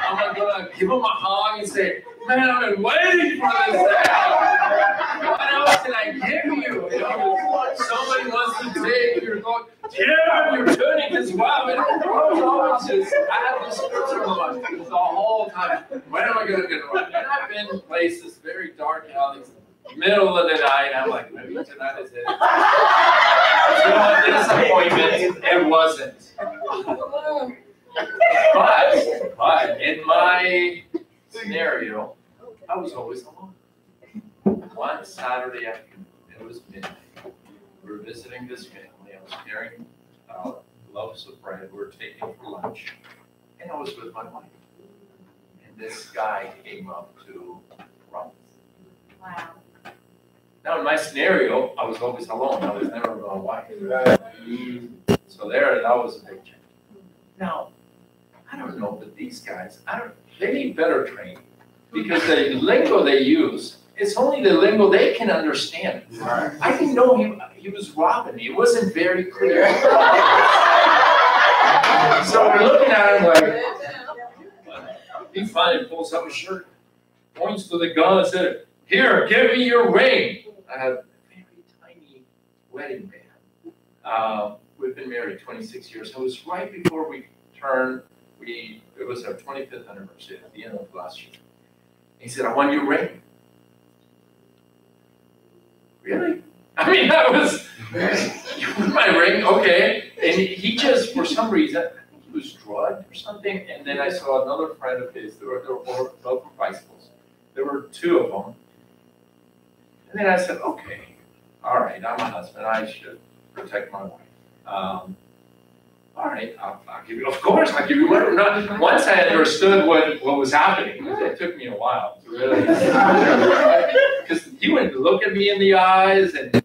Speaker 13: Am I going to give him a hug and say, man, I've been waiting for this day. What else can I give you? Somebody wants to take your going, Jim, you're turning this wild. I was always just, I had this scripture on the whole time. When am I going to get it right? And I've been in places, very dark alleys, middle of the night. I'm like, maybe tonight is it. Disappointment. It wasn't. But in my scenario, I was always alone. One Saturday afternoon, it was midnight. We were visiting this family. I was carrying loaves of bread. We were taking for lunch, and I was with my wife. And this guy came up to run.
Speaker 4: Wow.
Speaker 13: Now, in my scenario, I was always alone. I was never with my wife. So that was a big change. Now, I don't know, but these guys, they need better training because the lingo they use, it's only the lingo they can understand. I didn't know he was robbing me. It wasn't very clear. So we're looking at him like, he finally pulls up his shirt, points to the gun and said, "Here, give me your ring." I had a very tiny wedding band. We've been married 26 years. So it was right before we turned, it was our 25th anniversary at the end of last year. He said, "I want your ring." Really? I mean, that was, "You want my ring?" Okay. And he just, for some reason, I think he was drugged or something. And then I saw another friend of his, they were both from bicycles. There were two of them. And then I said, "Okay, all right, I'm a husband. I should protect my wife. All right, I'll give you, of course, I'll give you whatever." Not, once I understood what was happening, it took me a while to really, because he wouldn't look at me in the eyes, and then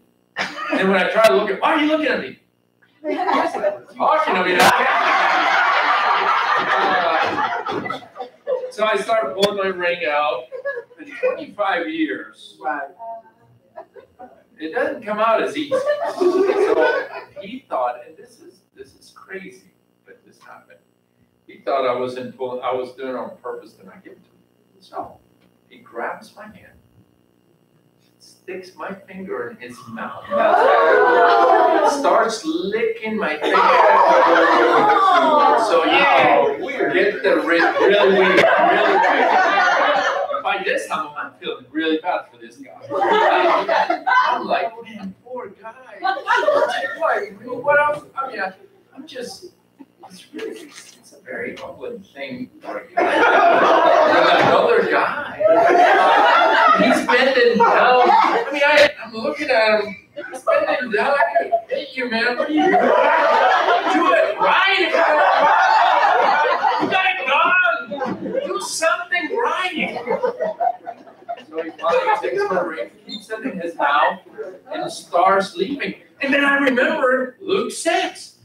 Speaker 13: when I tried to look at, "Why are you looking at me?" Talking to me. So I started pulling my ring out. In 25 years, it doesn't come out as easy. So he thought, and this is crazy, but this happened. He thought I was doing it on purpose to not give it to him. So he grabs my hand, sticks my finger in his mouth, starts licking my finger. So get the ring really weird, really weird. By this time, I'm feeling really bad for this guy. I'm like, man, poor guy. What else? I mean, I'm just, it's a very humbling thing for you. Another guy. He's bending down. I mean, I'm looking at him. He's bending down. I could hit you, man. What are you doing? Do it right. You got a gun. Do something right. So he finally takes my ring, keeps it in his mouth, and starts leaving. And then I remember Luke 6.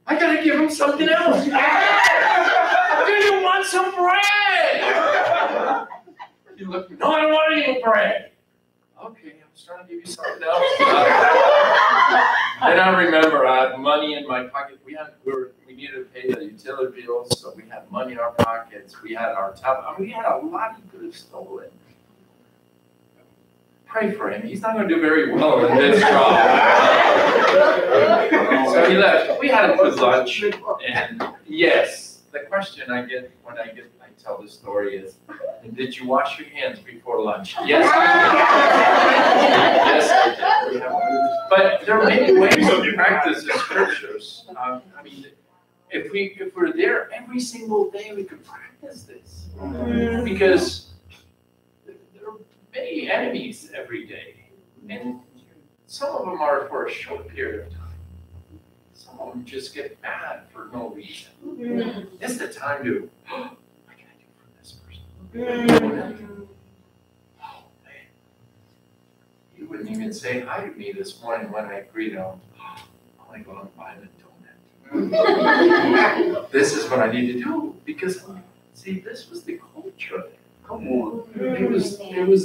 Speaker 13: I gotta give him something else. Do you want some bread? You look, "No, I don't want any bread." Okay, I was trying to give you something else. Then I remember I had money in my pocket. We needed to pay the utility bills, so we had money in our pockets. We had our tablet. I mean, we had a lot he could have stolen. Pray for him. He's not going to do very well in this job. So he left. We had a good lunch, and yes, the question I get when I tell this story is, "Did you wash your hands before lunch?" Yes, I did. Yes, I did. But there are many ways to practice the scriptures. I mean, if we're there every single day, we could practice this because there are many enemies every day, and some of them are for a short period of time. Some of them just get mad for no reason. It's the time to, what can I do for this person? Oh man, you wouldn't even say hi to me this morning when I greet him. I want to go out and buy him a donut. This is what I need to do because, see, this was the culture. Come on. It was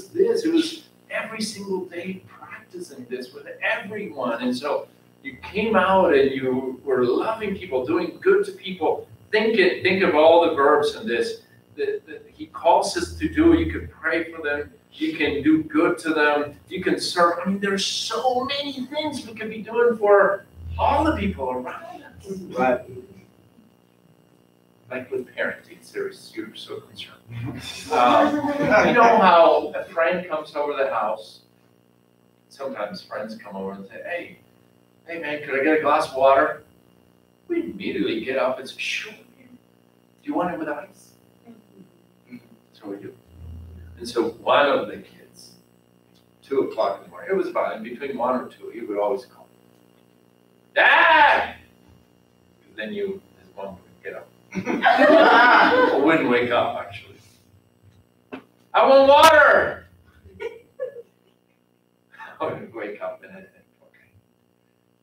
Speaker 13: this. It was every single day practicing this with everyone. And so you came out and you were loving people, doing good to people. Think of all the verbs in this that he calls us to do. You can pray for them. You can do good to them. You can serve. I mean, there's so many things we could be doing for all the people around us. Right. Like with parenting, you're so concerned. You know how a friend comes over the house. Sometimes friends come over and say, hey man, could I get a glass of water? We immediately get up and say, sure. you want it with ice? So we do. And so one of the kids, 2 o'clock in the morning, it was about in between 1 or 2, he would always call, Dad! Because then his mom would get up. Or wouldn't wake up, actually. I want water! I would wake up and I'd think, okay,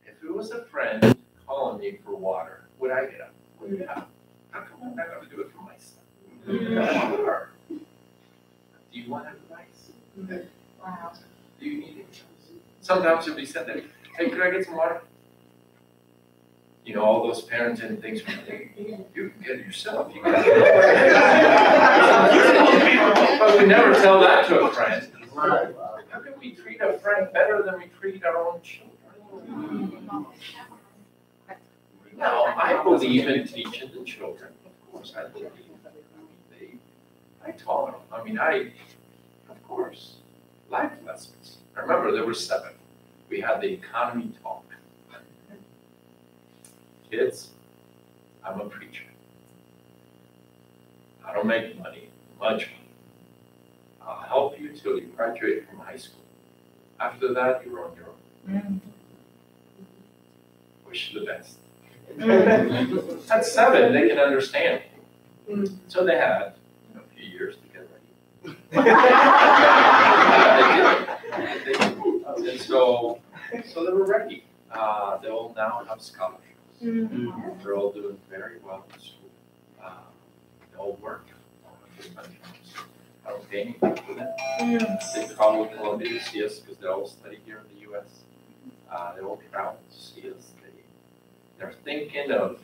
Speaker 13: if it was a friend calling me for water, would I get up? Well, yeah. How come I'm not going to do it for myself? Sure. Do you want advice?
Speaker 4: Wow.
Speaker 13: Do you need it? Sometimes you'll be sent there, hey, could I get some water? You know, all those parenting things, hey, you can get it yourself. You can get it. But we never tell that to a friend. How can we treat a friend better than we treat our own children? Now, I believe in teaching the children. Of course, I believe. I taught them. Of course, life lessons. I remember there were 7. We had the economy talk. Kids, I'm a preacher. I don't make much money. I'll help you till you graduate from high school. After that, you're on your own. Wish you the best. At 7, they can understand. So they had a few years to get ready. They did. And so they were ready. They all now have scholarships. They're all doing very well in school. They all work. I don't pay anything for them. They travel to Columbia to see us because they all study here in the U.S. They all travel to see us. They're thinking of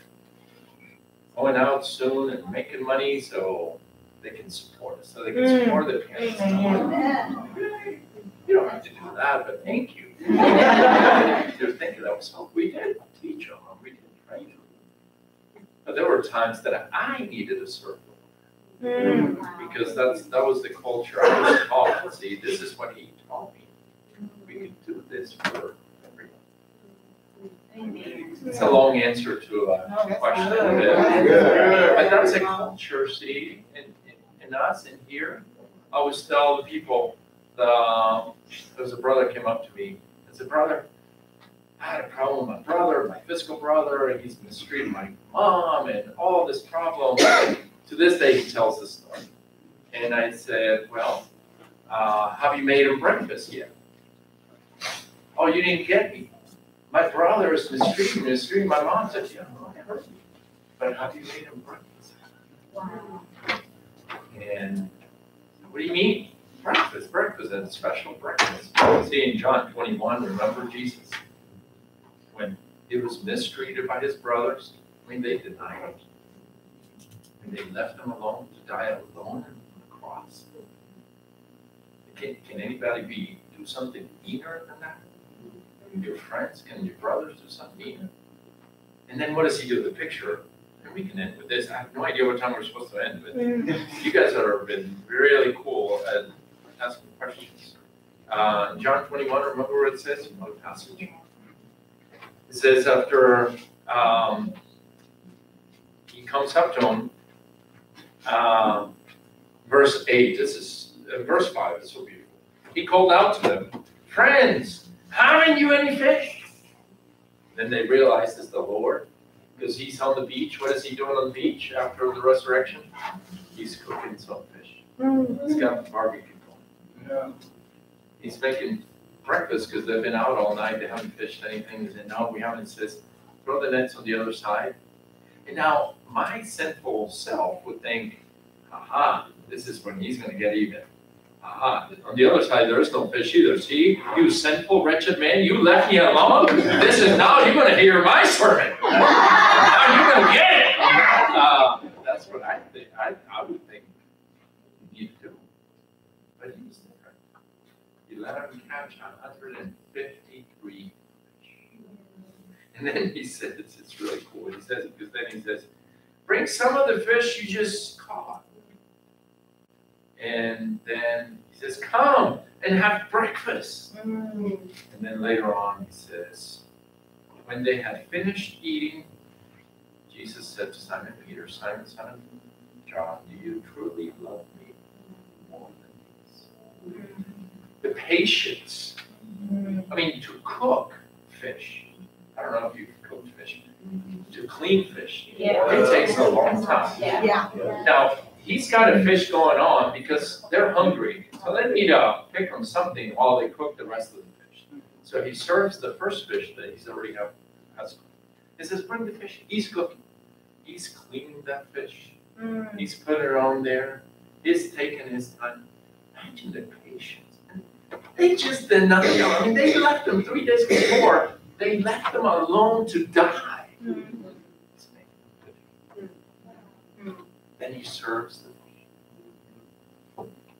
Speaker 13: going out soon and making money so they can support us, so they can support their parents. You don't have to do that, but thank you. They're thinking of, so we did teach them, we did train them. But there were times that I needed a circle. Because that was the culture I was taught. See, this is what he taught me. We can do this for everyone. It's a long answer to a question. But that's a culture, see, in us and here. I always tell the people, there's a brother came up to me and said, brother, I had a problem with my brother, my physical brother, and he's mistreated my mom and all this problem. To this day, he tells this story. And I said, well, have you made him breakfast yet? Oh, you didn't get me. My brother is mistreating my mom. I said, yeah, I heard you. But have you made him breakfast?
Speaker 4: Wow.
Speaker 13: And what do you mean? Breakfast, and special breakfast. See, in John 21, remember Jesus? When he was mistreated by his brothers, they denied him. And they left him alone to die alone on the cross. Can anybody do something meaner than that? Can your friends, can your brothers do something meaner? And then what does he do? The picture, and we can end with this. I have no idea what time we're supposed to end with. You guys have been really cool at asking questions. John 21, remember what it says? Another passage. It says after he comes up to him, verse 8, this is verse 5, it's so beautiful. He called out to them, friends, haven't you any fish? Then they realized it's the Lord, because he's on the beach. What is he doing on the beach after the resurrection? He's cooking some fish. He's got the barbecue going. Yeah. He's making breakfast because they've been out all night. They haven't fished anything. And now we haven't. Says, throw the nets on the other side. And now my sinful self would think, aha, this is when he's going to get even. Aha, on the other side, there is no fish either. See, you sinful, wretched man, you left me alone. This is now you're going to hear my sermon. Now you're going to get it. That's what I think. I would think you need to do. But he was different. He let him catch 153 fish. And then he says, it's really cool. He says, because then he says, bring some of the fish you just caught. And then he says, come and have breakfast. And then later on he says, when they had finished eating, Jesus said to Simon Peter, Simon, son of John, do you truly love me more than these? The patience. I mean, to cook fish. I don't know if you've cooked fish. To clean fish.
Speaker 4: Yeah.
Speaker 13: It takes a long time.
Speaker 2: Yeah.
Speaker 13: Now, he's got a fish going on because they're hungry. So they need to pick them something while they cook the rest of the fish. So he serves the first fish that he's already has cooked. He says, bring the fish. He's cooking. He's cleaning that fish. He's putting it on there. He's taking his time. Imagine the patience. They just did nothing else. I mean, they left him 3 days before. They left him alone to die. Then he serves them.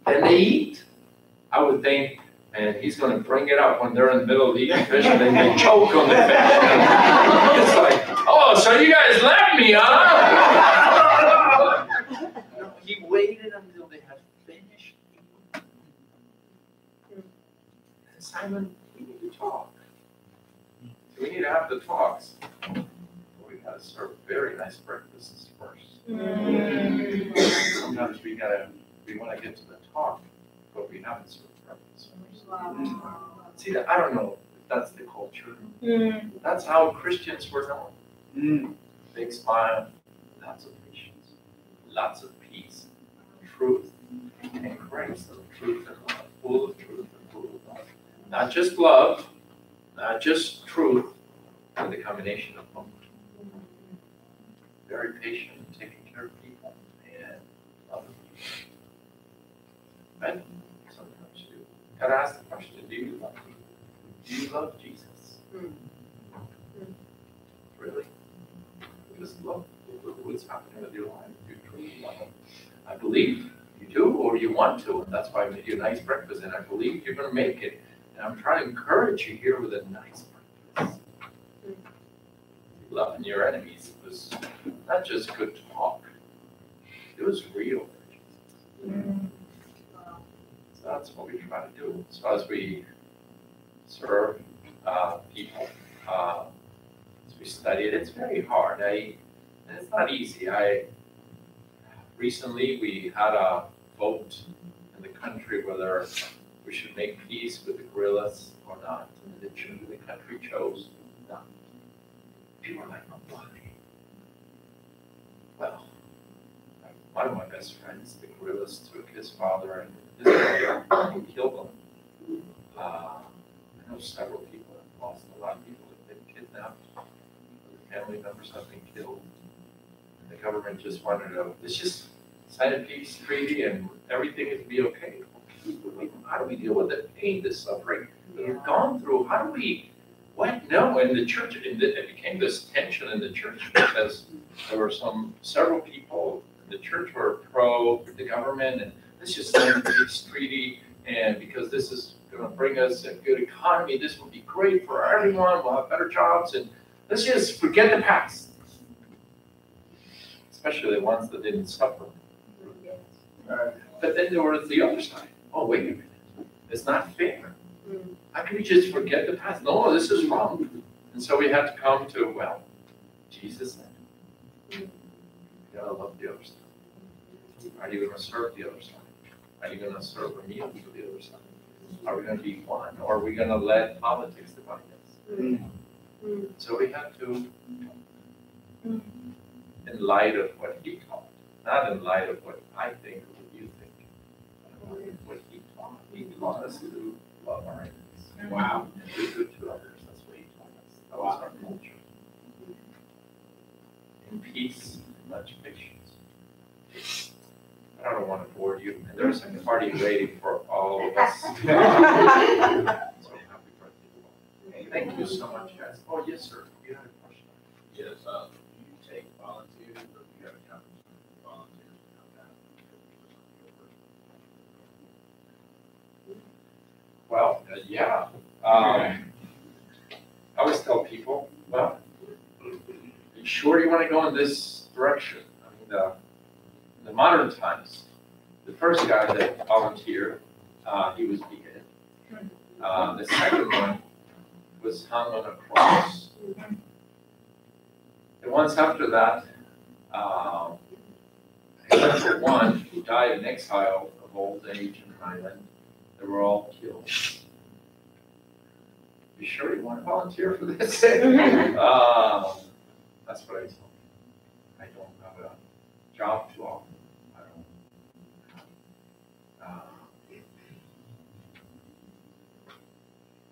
Speaker 13: Then they eat. I would think, and he's going to bring it up when they're in the middle of eating fish and then they choke on the fish. It's like, oh, so you guys left me, huh? No, he waited until they had finished. And Simon, we need to talk. We need to have the talks. We got to serve very nice breakfasts first. Sometimes we want to get to the talk, but we haven't served breakfast first. See, I don't know if that's the culture. That's how Christians were known. Big smile, lots of patience, lots of peace, truth and grace, truth and love, full of truth and full of love. Not just love, not just truth, but the combination of both. Very patient, taking care of people, and loving people. Right? Sometimes you gotta ask the question, do you love me? Do you love Jesus? Really? Just love what's happening with your life. Do you truly love him? I believe you do, or you want to, and that's why I made you a nice breakfast, and I believe you're gonna make it. And I'm trying to encourage you here with a nice breakfast. Loving your enemies was not just good talk, it was real. So that's what we try to do. So as we serve people, as we study it, it's very hard. And it's not easy. Recently we had a vote in the country whether we should make peace with the guerrillas or not. And the country chose not. People are like, oh, why? Well, one of my best friends, the guerrillas took his father and his brother and killed them. I know several people have lost, a lot of people have been kidnapped, family members have been killed. And the government just wanted to, let's just sign a peace treaty and everything is be okay. How do we deal with the pain, the suffering that we've gone through? How do we, what? No, in the church, it became this tension in the church because there were several people in the church were pro the government and let's just sign a peace treaty and because this is going to bring us a good economy, this will be great for everyone, we'll have better jobs and let's just forget the past. Especially the ones that didn't suffer. But then there was the other side. Oh, wait a minute. It's not fair. How can we just forget the past? No, this is wrong. And so we had to come to, well, Jesus said, you gotta love the other side. Are you going to serve the other side? Are you going to serve a meal to the other side? Are we going to be one? Or are we going to let politics divide us? So we had to, in light of what he taught, not in light of what I think or what you think, but what he taught. He taught us to love our enemies. Wow. And do good to others. That's what he taught us. That was our culture. In peace, much patience. I don't want to bore you. And there's a party waiting for all of us. So happy birthday. Thank you so much, guys. Oh, yes, sir. You had a question.
Speaker 11: Yes, do you take volunteers or do you have a company for volunteers to come down?
Speaker 13: Well, yeah. I always tell people, well, are you sure you want to go in this direction? I mean, in the modern times, the first guy that volunteered, he was beheaded. The second one was hung on a cross. The ones after that, except for one who died in exile of old age in Thailand, they were all killed. You sure you want to volunteer for this? That's what I told him. I don't have a job to offer. I don't.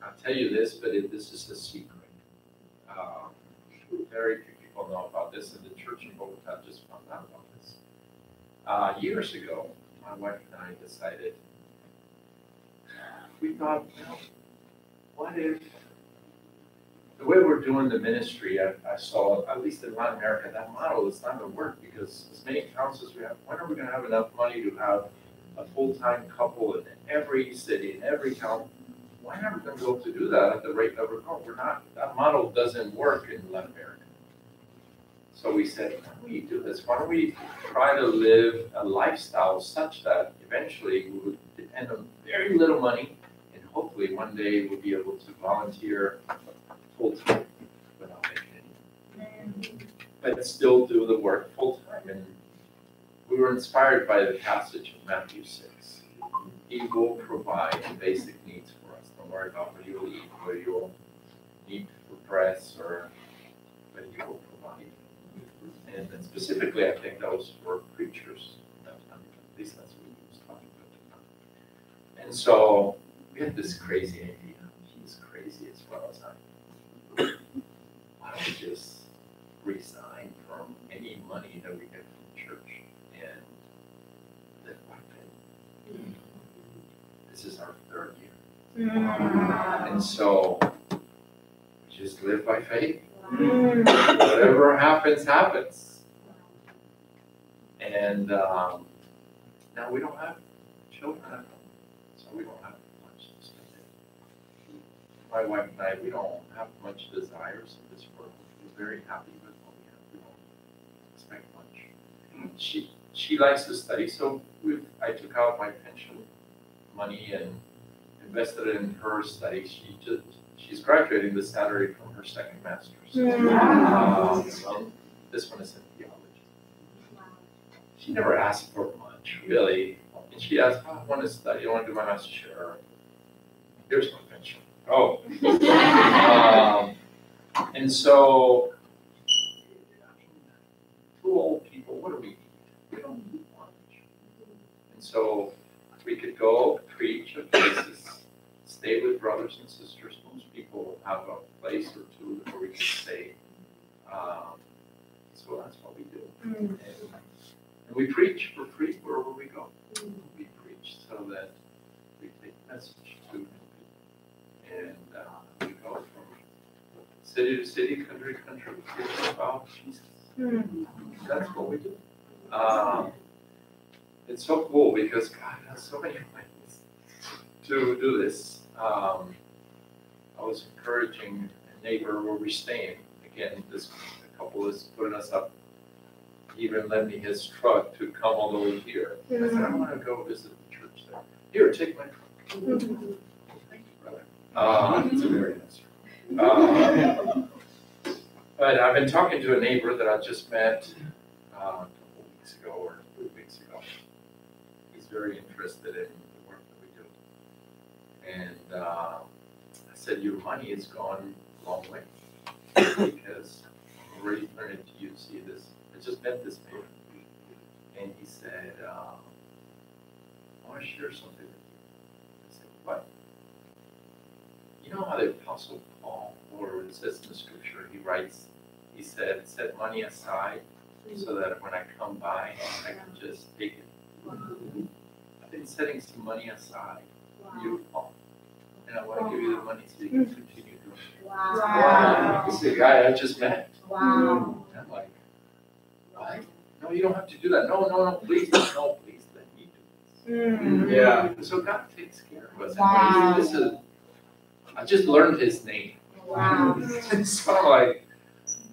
Speaker 13: I'll tell you this, but this is a secret. Very few people know about this, and the church in Bogota just found out about this. Years ago, my wife and I decided, we thought, what if the way we're doing the ministry, I saw, at least in Latin America, that model is not going to work because as many counts as we have, when are we going to have enough money to have a full-time couple in every city, in every town? Why are we going to be able to do that at the rate that we're going? We're not. That model doesn't work in Latin America. So we said, why don't we do this? Why don't we try to live a lifestyle such that eventually we would depend on very little money and hopefully one day we'll be able to volunteer full-time without making any, but still do the work full-time. And we were inspired by the passage of Matthew 6. He will provide the basic needs for us. Don't worry about what you'll eat, what you'll need for dress, or what you will provide. And specifically, I think that was for preachers. At least that's what he was talking about. And so we had this crazy idea. He's crazy as well as I. Why don't we just resign from any money that we get from church and live by faith? This is our 3rd year. And so we just live by faith. Whatever happens, happens. And now we don't have children at home, so we don't have much to spend. My wife and I, we don't have much desires in this world. We're very happy with what we have. We don't expect much. She likes to study, so I took out my pension money and invested it in her study. She's graduating this Saturday from her 2nd master's. This one is in theology. She never asked for much, really. And she asked, I want to study, I want to do my master's. Sure. Here's my pension. Oh. And so, two old people, what do we need? We don't need much. And so, we could go preach at places, stay with brothers and sisters. Most people have a place or two where we can stay. So that's what we do. And we preach for free wherever we go. We preach so that we take the message to people. And we go from city to city, country to country, we preach about Jesus. That's what we do. It's so cool because God has so many ways to do this. I was encouraging a neighbor where we're staying. Again, this couple is putting us up. He even lent me his truck to come all the way here. I said, I want to go visit the church there. Here, take my truck. Thank you, brother. It's a very nice. But I've been talking to a neighbor that I just met a couple weeks ago or 3 weeks ago. He's very interested in the work that we do. And I said, your money has gone a long way because I'm already learning to use this. I just met this man, and he said, I want to share something with you. I said, what? You know how the Apostle Paul, or it says in the scripture, he said, set money aside so that when I come by, I can just take it. I've been setting some money aside for you, Paul. And I want to give you the money so you can continue doing it. Wow. This is the guy I just met.
Speaker 7: Wow.
Speaker 13: And I'm like, what? No, you don't have to do that. No, please, let me do this. Yeah. So God takes care of us.
Speaker 7: Wow.
Speaker 13: I just learned his name.
Speaker 7: Wow.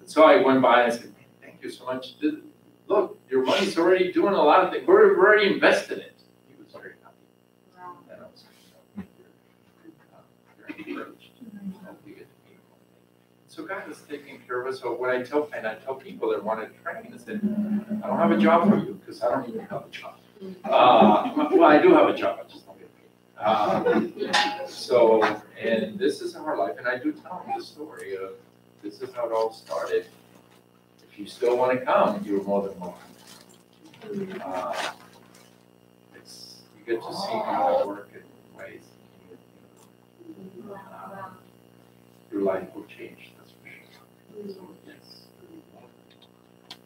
Speaker 13: So I went by and I said, thank you so much. Look, your money's already doing a lot of things. We're already invested in it. He was very happy.
Speaker 7: Wow.
Speaker 13: And I was very encouraged. So we get to meet him. So God is taking care of us. So when I tell people that want to train, I said, I don't have a job for you because I don't even have a job. Well, I do have a job, I just don't get paid. So, and this is our life, and I do tell them the story of this is how it all started. If you still want to come, you're more than welcome. You get to see God at work in ways. Your life will change, that's for sure. So, yes.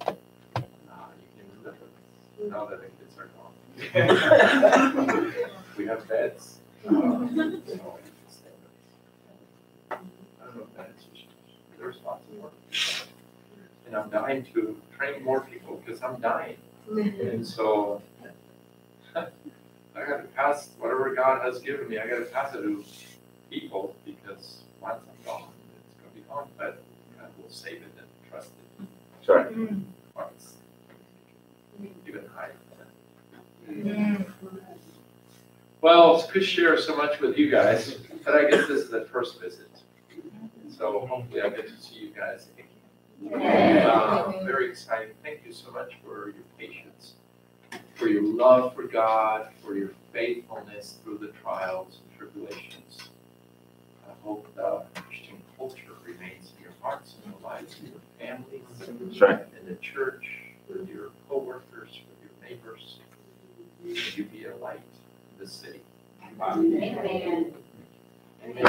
Speaker 13: You can live with us now that the kids are gone. We have beds. So you can stay with us. I don't know if that answers your question. There's lots of work. And I'm dying to train more people because I'm dying. And so I got to pass whatever God has given me. I got to pass it to people because once I'm gone, it's going to be gone. But God will save it and trust it.
Speaker 9: Sorry.
Speaker 13: Once, even higher. Well, it's good to share so much with you guys, but I guess this is the first visit. So hopefully I get to see you guys again. Very exciting. Thank you so much for your patience, for your love for God, for your faithfulness through the trials and tribulations. I hope the Christian culture remains in your hearts and your lives, in your families, in the church, with your co-workers, with your neighbors. May you be a light in the city. Amen. Amen.